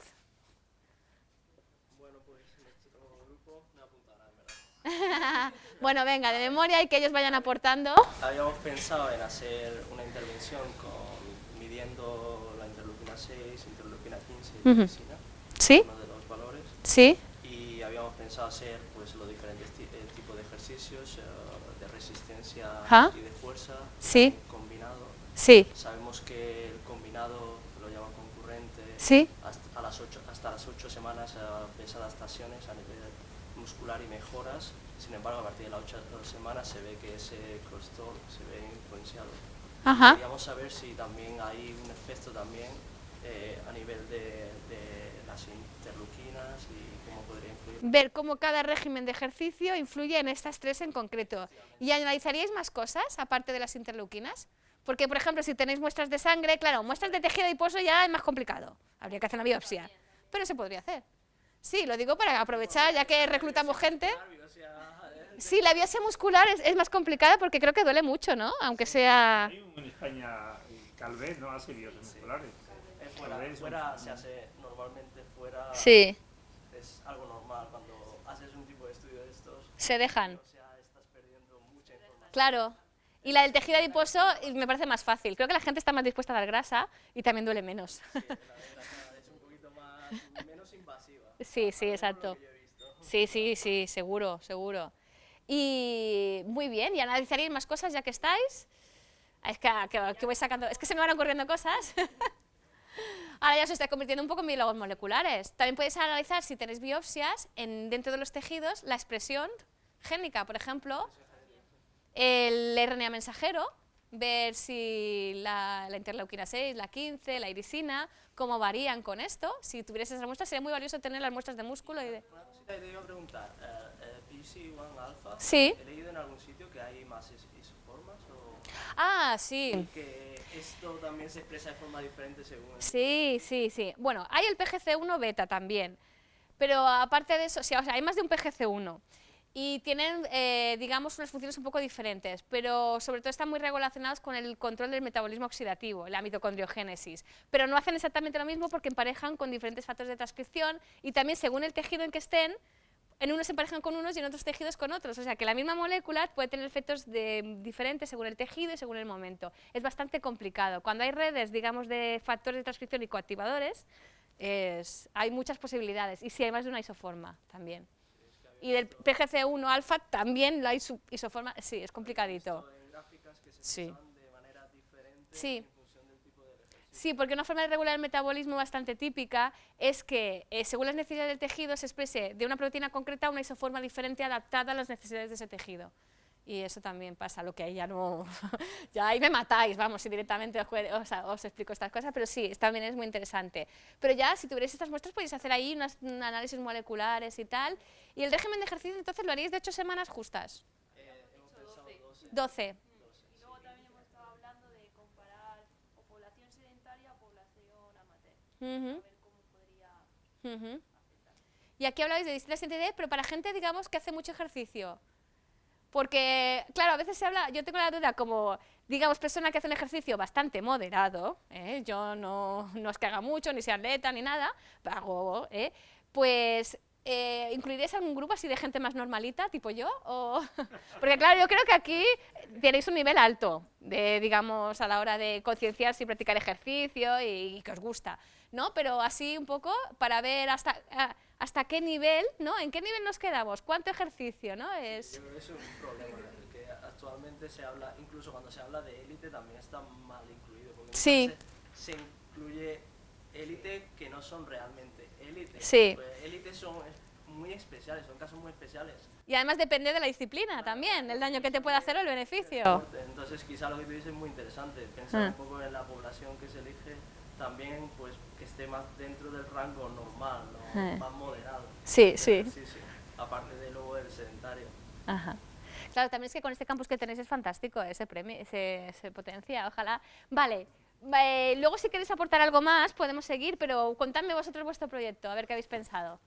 Bueno, pues nuestro grupo me apuntará, en verdad. Bueno, venga, de memoria y que ellos vayan aportando. Habíamos pensado en hacer una intervención midiendo la interleuquina 6, interleuquina 15 y la lisina, ¿Sí? uno de los valores. ¿Sí? Y habíamos pensado hacer pues los diferentes tipos de ejercicios de resistencia y de fuerza Sí. combinado. Sí. Sabemos que el combinado lo llaman concurrente. Sí. Hasta las 8 semanas ves adaptaciones a nivel muscular y mejoras. Sin embargo, a partir de las 8 semanas se ve que ese cross-talk se ve influenciado. Ajá. Queríamos saber si también hay un efecto también a nivel de las interleuquinas y cómo podría influir. Ver cómo cada régimen de ejercicio influye en estas tres en concreto. ¿Y analizaríais más cosas aparte de las interleuquinas? Porque, por ejemplo, si tenéis muestras de sangre, claro, muestras de tejido adiposo ya es más complicado. Habría que hacer una biopsia. Pero se podría hacer. Sí, lo digo para aprovechar, ya que reclutamos gente. Sí, la biopsia muscular es más complicada porque creo que duele mucho, ¿no? Aunque sea... Hay en España, Calvet no hace biopsias musculares. Fuera se hace normalmente fuera. Sí. Es algo normal cuando haces un tipo de estudio de estos. Se dejan. O sea, estás perdiendo mucha información. Claro. Y la del tejido adiposo me parece más fácil. Creo que la gente está más dispuesta a dar grasa y también duele menos. Sí, la grasa es un poquito menos invasiva. Sí, sí, exacto. Sí, seguro, seguro. Y muy bien, ¿y analizaréis más cosas ya que estáis? Es que voy sacando, es que se me van ocurriendo cosas. Ahora ya se está convirtiendo un poco en biólogos moleculares. También podéis analizar, si tenéis biopsias, dentro de los tejidos, la expresión génica, por ejemplo, el RNA mensajero, ver si la interleuquina 6, la 15, la irisina, cómo varían con esto. Si tuvierais esas muestras, sería muy valioso tener las muestras de músculo y de... Una cosita que te iba a preguntar, PC1 alfa, Sí. he leído en algún sitio que hay más isoformas o Ah, sí. que esto también se expresa de forma diferente según el... Sí. Bueno, hay el PGC1 beta también, pero aparte de eso, sí, o sea, hay más de un PGC1 y tienen, digamos, unas funciones un poco diferentes, pero sobre todo están muy relacionados con el control del metabolismo oxidativo, la mitocondriogénesis, pero no hacen exactamente lo mismo porque emparejan con diferentes factores de transcripción y también según el tejido en que estén, en unos se emparejan con unos y en otros tejidos con otros, o sea que la misma molécula puede tener efectos diferentes según el tejido y según el momento. Es bastante complicado. Cuando hay redes, digamos, de factores de transcripción y coactivadores, hay muchas posibilidades, y sí, hay más de una isoforma también. Y del PGC1 alfa también la isoforma, sí, es complicadito. Sí. Sí. Sí, porque una forma de regular el metabolismo bastante típica es que, según las necesidades del tejido, se exprese de una proteína concreta una isoforma diferente adaptada a las necesidades de ese tejido. Y eso también pasa, lo que ahí ya no... ya ahí me matáis, vamos, si directamente os explico estas cosas, pero sí, también es muy interesante. Pero ya, si tuvierais estas muestras, podéis hacer ahí un análisis moleculares y tal. Y el régimen de ejercicio, entonces, ¿lo haríais de 8 semanas justas? Hemos pensado 12. Y luego también hemos estado hablando de comparar o población sedentaria o población amateur. A ver cómo podría afectar. Y aquí hablabais de distintas entidades, pero para gente, digamos, que hace mucho ejercicio. Porque, claro, a veces se habla, yo tengo la duda como, digamos, persona que hace un ejercicio bastante moderado, yo no es que haga mucho, ni sea atleta, ni nada, hago, pues, ¿incluiréis algún grupo así de gente más normalita, tipo yo? Porque, claro, yo creo que aquí tenéis un nivel alto, digamos, a la hora de concienciarse y practicar ejercicio y que os gusta, ¿no? Pero así un poco para ver hasta qué nivel, ¿no? ¿En qué nivel nos quedamos? ¿Cuánto ejercicio, no? Yo creo que eso es un problema, que actualmente se habla, incluso cuando se habla de élite también está mal incluido, porque Sí. se incluye élite que no son realmente élite. Sí. Pues élites son muy especiales, son casos muy especiales. Y además depende de la disciplina también, el daño que te puede hacer o el beneficio. Entonces quizá lo que tú dices es muy interesante, pensar un poco en la población que se elige, también pues que esté más dentro del rango normal, ¿no? Más moderado. Sí. Aparte de luego el sedentario. Ajá. Claro, también es que con este campus que tenéis es fantástico, ese premio, se potencia, ojalá. Vale, Luego si queréis aportar algo más podemos seguir, pero contadme vosotros vuestro proyecto, a ver qué habéis pensado.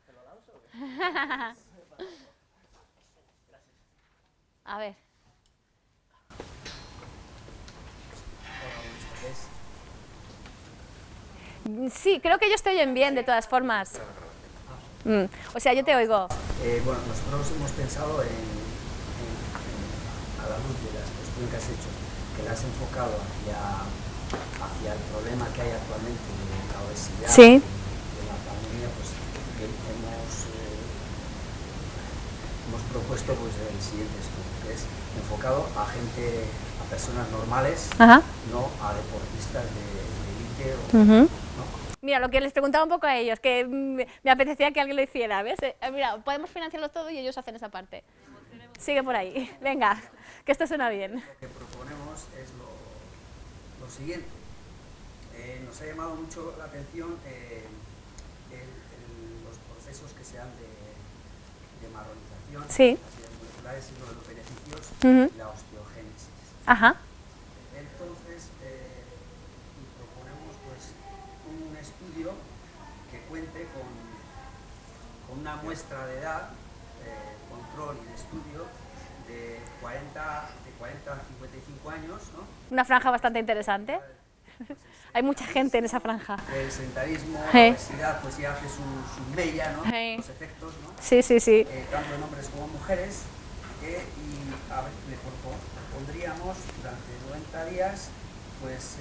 A ver. Sí, creo que ellos te oyen bien de todas formas. O sea, yo te oigo. Bueno, nosotros hemos pensado a la luz de la exposición que has hecho, que la has enfocado hacia el problema que hay actualmente de la obesidad, Sí. de la pandemia, pues que hemos propuesto pues, el siguiente estudio, que es enfocado a personas normales, Ajá. no a deportistas de élite o... Ujú. ¿no? Mira, lo que les preguntaba un poco a ellos, que me apetecía que alguien lo hiciera, ¿ves? Mira, podemos financiarlo todo y ellos hacen esa parte. Sigue por ahí, venga, que esto suena bien. Lo que proponemos es lo siguiente. Nos ha llamado mucho la atención los procesos que se dan de marronización, Sí. las actividades moleculares y los beneficios Ujú. y la osteogénesis. Ajá. Entonces, proponemos pues, un estudio que cuente con una muestra de edad, control y de estudio de 40 a 55 años, ¿no? Una franja bastante interesante. Hay mucha gente en esa franja. El sedentarismo, la Hey. obesidad, pues ya hace su mella, ¿no? Hey. Los efectos, ¿no? Sí, sí, sí. Tanto en hombres como en mujeres, y a ver, le propondríamos durante 90 días pues,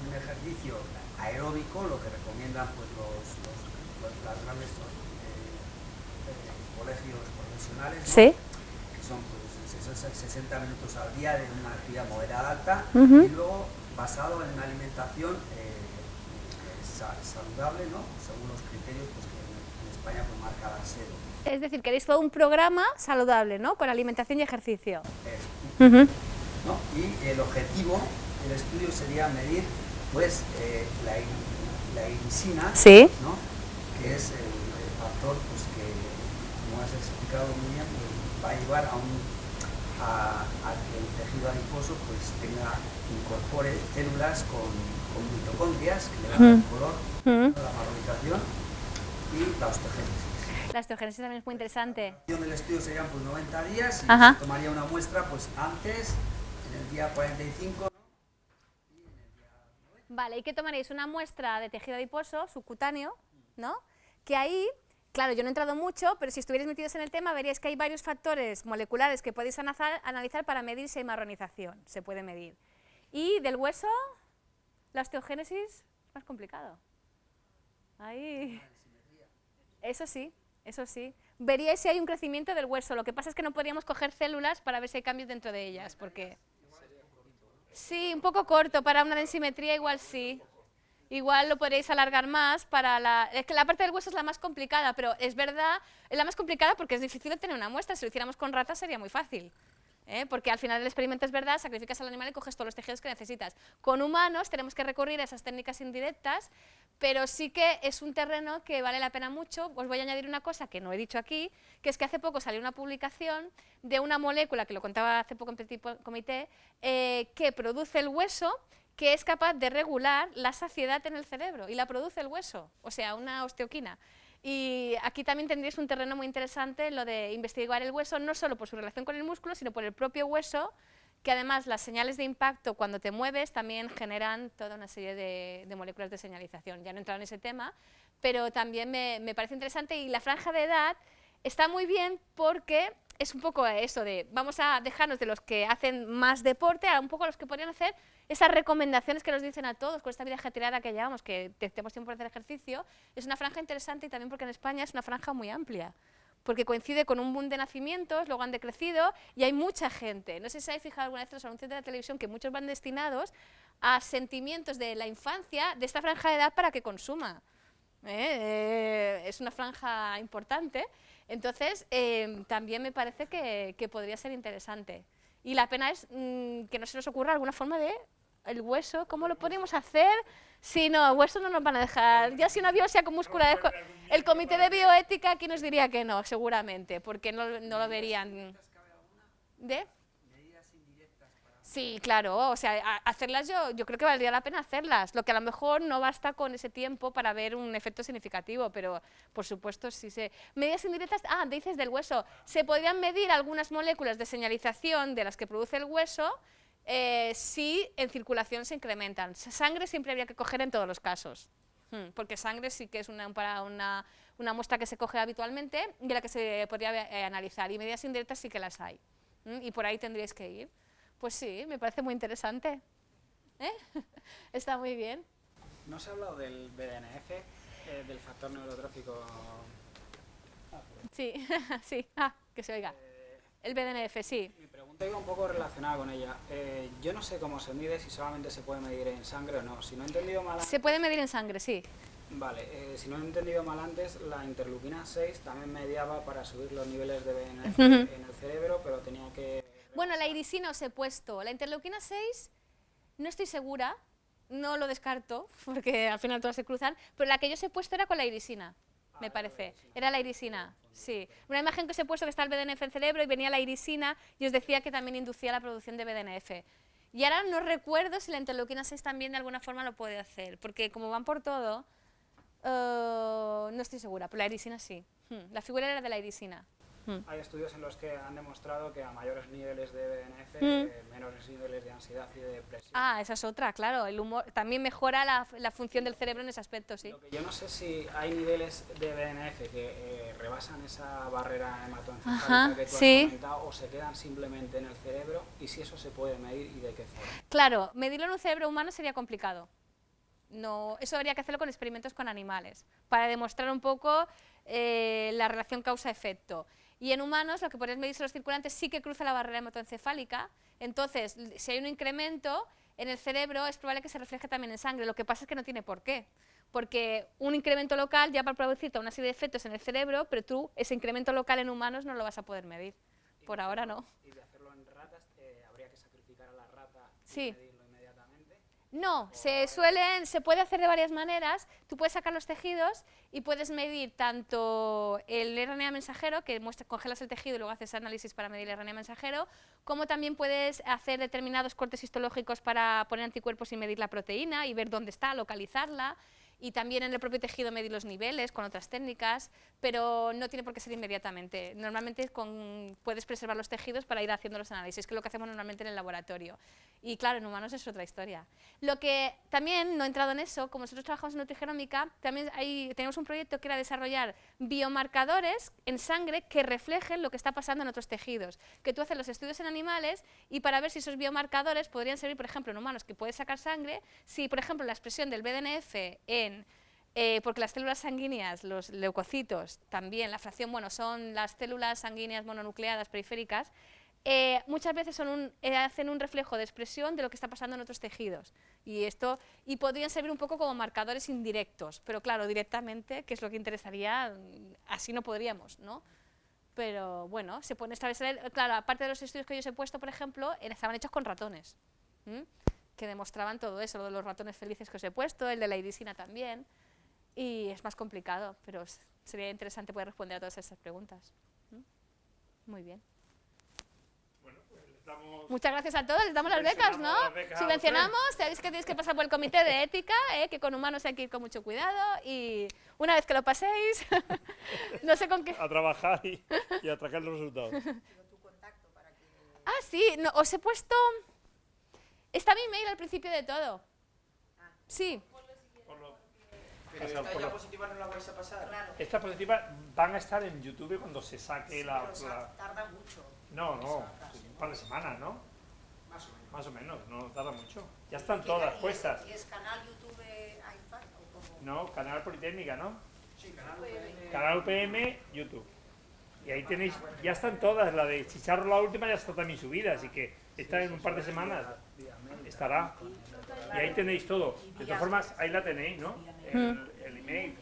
un ejercicio aeróbico, lo que recomiendan pues, las grandes colegios profesionales, ¿no? Sí. Que son pues, 60 minutos al día de una actividad moderada alta, Ujú. y luego basado en una alimentación saludable, ¿no? Según los criterios pues, que en España pues, marca la SEDO. Es decir, queréis todo un programa saludable, ¿no? Con alimentación y ejercicio. Eso. Ujú. ¿No? Y el objetivo del estudio sería medir pues, la irisina, Sí. ¿no? Que es el factor pues, que, como has explicado muy bien, pues, va a llevar a que el tejido adiposo pues, incorpore células con mitocondrias que le dan el color, la marronización y la osteogénesis. La osteogénesis también es muy interesante. La duración del estudio serían pues, 90 días y Ajá. se tomaría una muestra pues, antes, en el día 45, ¿no? Y en el día 90. Vale, ¿y qué tomaréis? Una muestra de tejido adiposo subcutáneo, ¿no? Que ahí, claro, yo no he entrado mucho, pero si estuvierais metidos en el tema veríais que hay varios factores moleculares que podéis analizar para medir si hay marronización, se puede medir. Y del hueso, la osteogénesis es más complicado. Ahí. Eso sí, eso sí. Veríais si hay un crecimiento del hueso, lo que pasa es que no podríamos coger células para ver si hay cambios dentro de ellas, porque... Sí, un poco corto, para una densimetría igual sí. Igual lo podréis alargar más para la... Es que la parte del hueso es la más complicada, pero es verdad, es la más complicada porque es difícil obtener una muestra. Si lo hiciéramos con ratas sería muy fácil, porque al final del experimento es verdad, sacrificas al animal y coges todos los tejidos que necesitas. Con humanos tenemos que recurrir a esas técnicas indirectas, pero sí que es un terreno que vale la pena mucho. Os voy a añadir una cosa que no he dicho aquí, que es que hace poco salió una publicación de una molécula, que lo contaba hace poco en Petit Comité, que produce el hueso, que es capaz de regular la saciedad en el cerebro, y la produce el hueso, o sea, una osteoquina. Y aquí también tendréis un terreno muy interesante, lo de investigar el hueso, no solo por su relación con el músculo, sino por el propio hueso, que además las señales de impacto cuando te mueves también generan toda una serie de moléculas de señalización. Ya no he entrado en ese tema, pero también me parece interesante, y la franja de edad está muy bien porque es un poco eso de vamos a dejarnos de los que hacen más deporte a un poco los que podrían hacer esas recomendaciones que nos dicen a todos con esta vida ajetreada que llevamos, que tenemos tiempo para hacer ejercicio. Es una franja interesante, y también porque en España es una franja muy amplia, porque coincide con un boom de nacimientos, luego han decrecido y hay mucha gente. No sé si habéis fijado alguna vez en los anuncios de la televisión que muchos van destinados a sentimientos de la infancia de esta franja de edad para que consuma. Es una franja importante, entonces también me parece que podría ser interesante. Y la pena es que no se nos ocurra alguna forma de el hueso, ¿cómo lo podemos hacer? Si no, el hueso no nos van a dejar. Ya si una biopsia con muscular, el comité de bioética aquí nos diría que no, seguramente, porque no lo verían. ¿De? Sí, claro, o sea, hacerlas yo creo que valdría la pena hacerlas, lo que a lo mejor no basta con ese tiempo para ver un efecto significativo, pero por supuesto sí se... Medidas indirectas, dices del hueso, se podrían medir algunas moléculas de señalización de las que produce el hueso si en circulación se incrementan. Sangre siempre habría que coger en todos los casos, porque sangre sí que es una muestra que se coge habitualmente y la que se podría analizar, y medidas indirectas sí que las hay, y por ahí tendríais que ir. Pues sí, me parece muy interesante. Está muy bien. ¿No se ha hablado del BDNF, del factor neurotrófico? Sí, sí, que se oiga. El BDNF, sí. Mi pregunta iba un poco relacionada con ella. Yo no sé cómo se mide, si solamente se puede medir en sangre o no. Si no he entendido mal... Se puede medir en sangre, sí. Vale, si no he entendido mal antes, la interleuquina 6 también mediaba para subir los niveles de BDNF en el cerebro, pero tenía que... Bueno, la irisina os he puesto. La interleuquina 6, no estoy segura, no lo descarto, porque al final todas se cruzan, pero la que yo os he puesto era con la irisina, me parece. Era la irisina, sí. Una imagen que os he puesto que está el BDNF en el cerebro y venía la irisina y os decía que también inducía la producción de BDNF. Y ahora no recuerdo si la interleuquina 6 también de alguna forma lo puede hacer, porque como van por todo, no estoy segura, pero la irisina sí. La figura era de la irisina. Hay estudios en los que han demostrado que a mayores niveles de BDNF, menores niveles de ansiedad y de depresión. Esa es otra, claro. El humor también mejora la función del cerebro en ese aspecto, sí. Lo que yo no sé si hay niveles de BDNF que rebasan esa barrera hematoencefálica que tú has comentado, o se quedan simplemente en el cerebro, y si eso se puede medir y de qué forma. Claro, medirlo en un cerebro humano sería complicado. No, eso habría que hacerlo con experimentos con animales, para demostrar un poco la relación causa-efecto. Y en humanos lo que podéis medir son los circulantes, sí que cruza la barrera hematoencefálica, entonces si hay un incremento en el cerebro es probable que se refleje también en sangre, lo que pasa es que no tiene por qué, porque un incremento local ya va a producir toda una serie de efectos en el cerebro, pero tú ese incremento local en humanos no lo vas a poder medir, por ahora no. ¿Y de hacerlo en ratas habría que sacrificar a la rata y sí. medirlo inmediatamente? No, se puede hacer de varias maneras. Tú puedes sacar los tejidos y puedes medir tanto el RNA mensajero, que congelas el tejido y luego haces análisis para medir el RNA mensajero, como también puedes hacer determinados cortes histológicos para poner anticuerpos y medir la proteína y ver dónde está, localizarla, y también en el propio tejido medir los niveles con otras técnicas, pero no tiene por qué ser inmediatamente. Normalmente puedes preservar los tejidos para ir haciendo los análisis, que es lo que hacemos normalmente en el laboratorio. Y claro, en humanos es otra historia. Lo que también, no he entrado en eso, como nosotros trabajamos en nutrigenómica, también tenemos un proyecto que era desarrollar biomarcadores en sangre que reflejen lo que está pasando en otros tejidos, que tú haces los estudios en animales y para ver si esos biomarcadores podrían servir, por ejemplo, en humanos, que puedes sacar sangre, si, por ejemplo, la expresión del BDNF porque las células sanguíneas, los leucocitos, también la fracción, son las células sanguíneas mononucleadas periféricas, muchas veces hacen un reflejo de expresión de lo que está pasando en otros tejidos y podrían servir un poco como marcadores indirectos, pero claro, directamente, que es lo que interesaría, así no podríamos, ¿no? Pero bueno, se pueden establecer, claro, aparte de los estudios que yo os he puesto, por ejemplo, estaban hechos con ratones, que demostraban todo eso, lo de los ratones felices que os he puesto, el de la irisina también, y es más complicado, pero sería interesante poder responder a todas esas preguntas. Muy bien. Muchas gracias a todos, les damos las becas, ¿no? Subvencionamos, sabéis que tenéis que pasar por el comité de ética, que con humanos hay que ir con mucho cuidado y una vez que lo paséis, no sé con qué... A trabajar y a traer los resultados. Sí, no, os he puesto... Está mi email al principio de todo. Sí. Pero esta diapositiva no la vais a pasar. Claro. Estas diapositivas van a estar en YouTube cuando se saque Tarda mucho. No, un par de semanas, ¿no? Más o menos, no tarda mucho. Ya están ¿Y todas puestas. ¿Y es canal YouTube iPad o cómo? No, Canal Politécnica, ¿no? Sí, canal UPM. Canal UPM, YouTube. Y ahí tenéis, ya están todas, la de Chicharro la última ya está también subida, así que esta en un par de semanas estará. Y ahí tenéis todo. De todas formas, ahí la tenéis, ¿no? El email.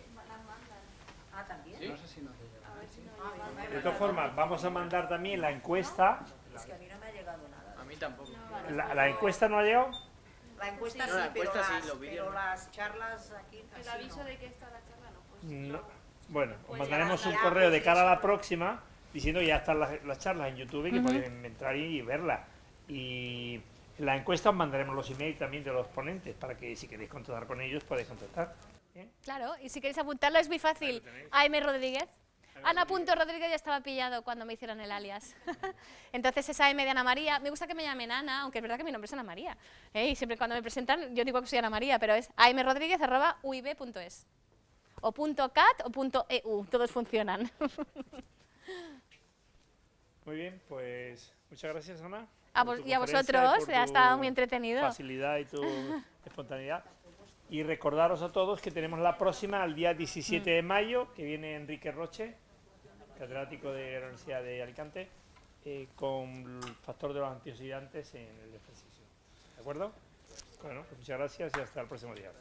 También. No sé si nos llega. De todas formas, vamos a mandar también la encuesta. Es que a mí no me ha llegado nada. A mí tampoco. ¿La encuesta no ha llegado? La encuesta No, sí, la encuesta sí, pero, los vídeos pero no. las charlas aquí El así aviso no. de que está la charla no, pues. No. Bueno, os Pues mandaremos ya, un ya, correo de pues cara a eso. la próxima diciendo que ya están las charlas en YouTube y que pueden entrar y verlas. Y En la encuesta os mandaremos los emails también de los ponentes para que si queréis contactar con ellos podéis contactar. Claro, y si queréis apuntarlo es muy fácil. AM Rodríguez. Ana.Rodríguez ya estaba pillado cuando me hicieron el alias. Entonces es AM de Ana María. Me gusta que me llamen Ana, aunque es verdad que mi nombre es Ana María. Y siempre cuando me presentan yo digo que soy Ana María, pero es amrodríguez@uib.es. O .cat o .eu, todos funcionan. Muy bien, pues muchas gracias, Ana. Y a vosotros, ha estado muy entretenido. Facilidad y tu espontaneidad. Y recordaros a todos que tenemos la próxima, el día 17 de mayo, que viene Enrique Roche, catedrático de la Universidad de Alicante, con el factor de los antioxidantes en el ejercicio. ¿De acuerdo? Bueno, pues muchas gracias y hasta el próximo día.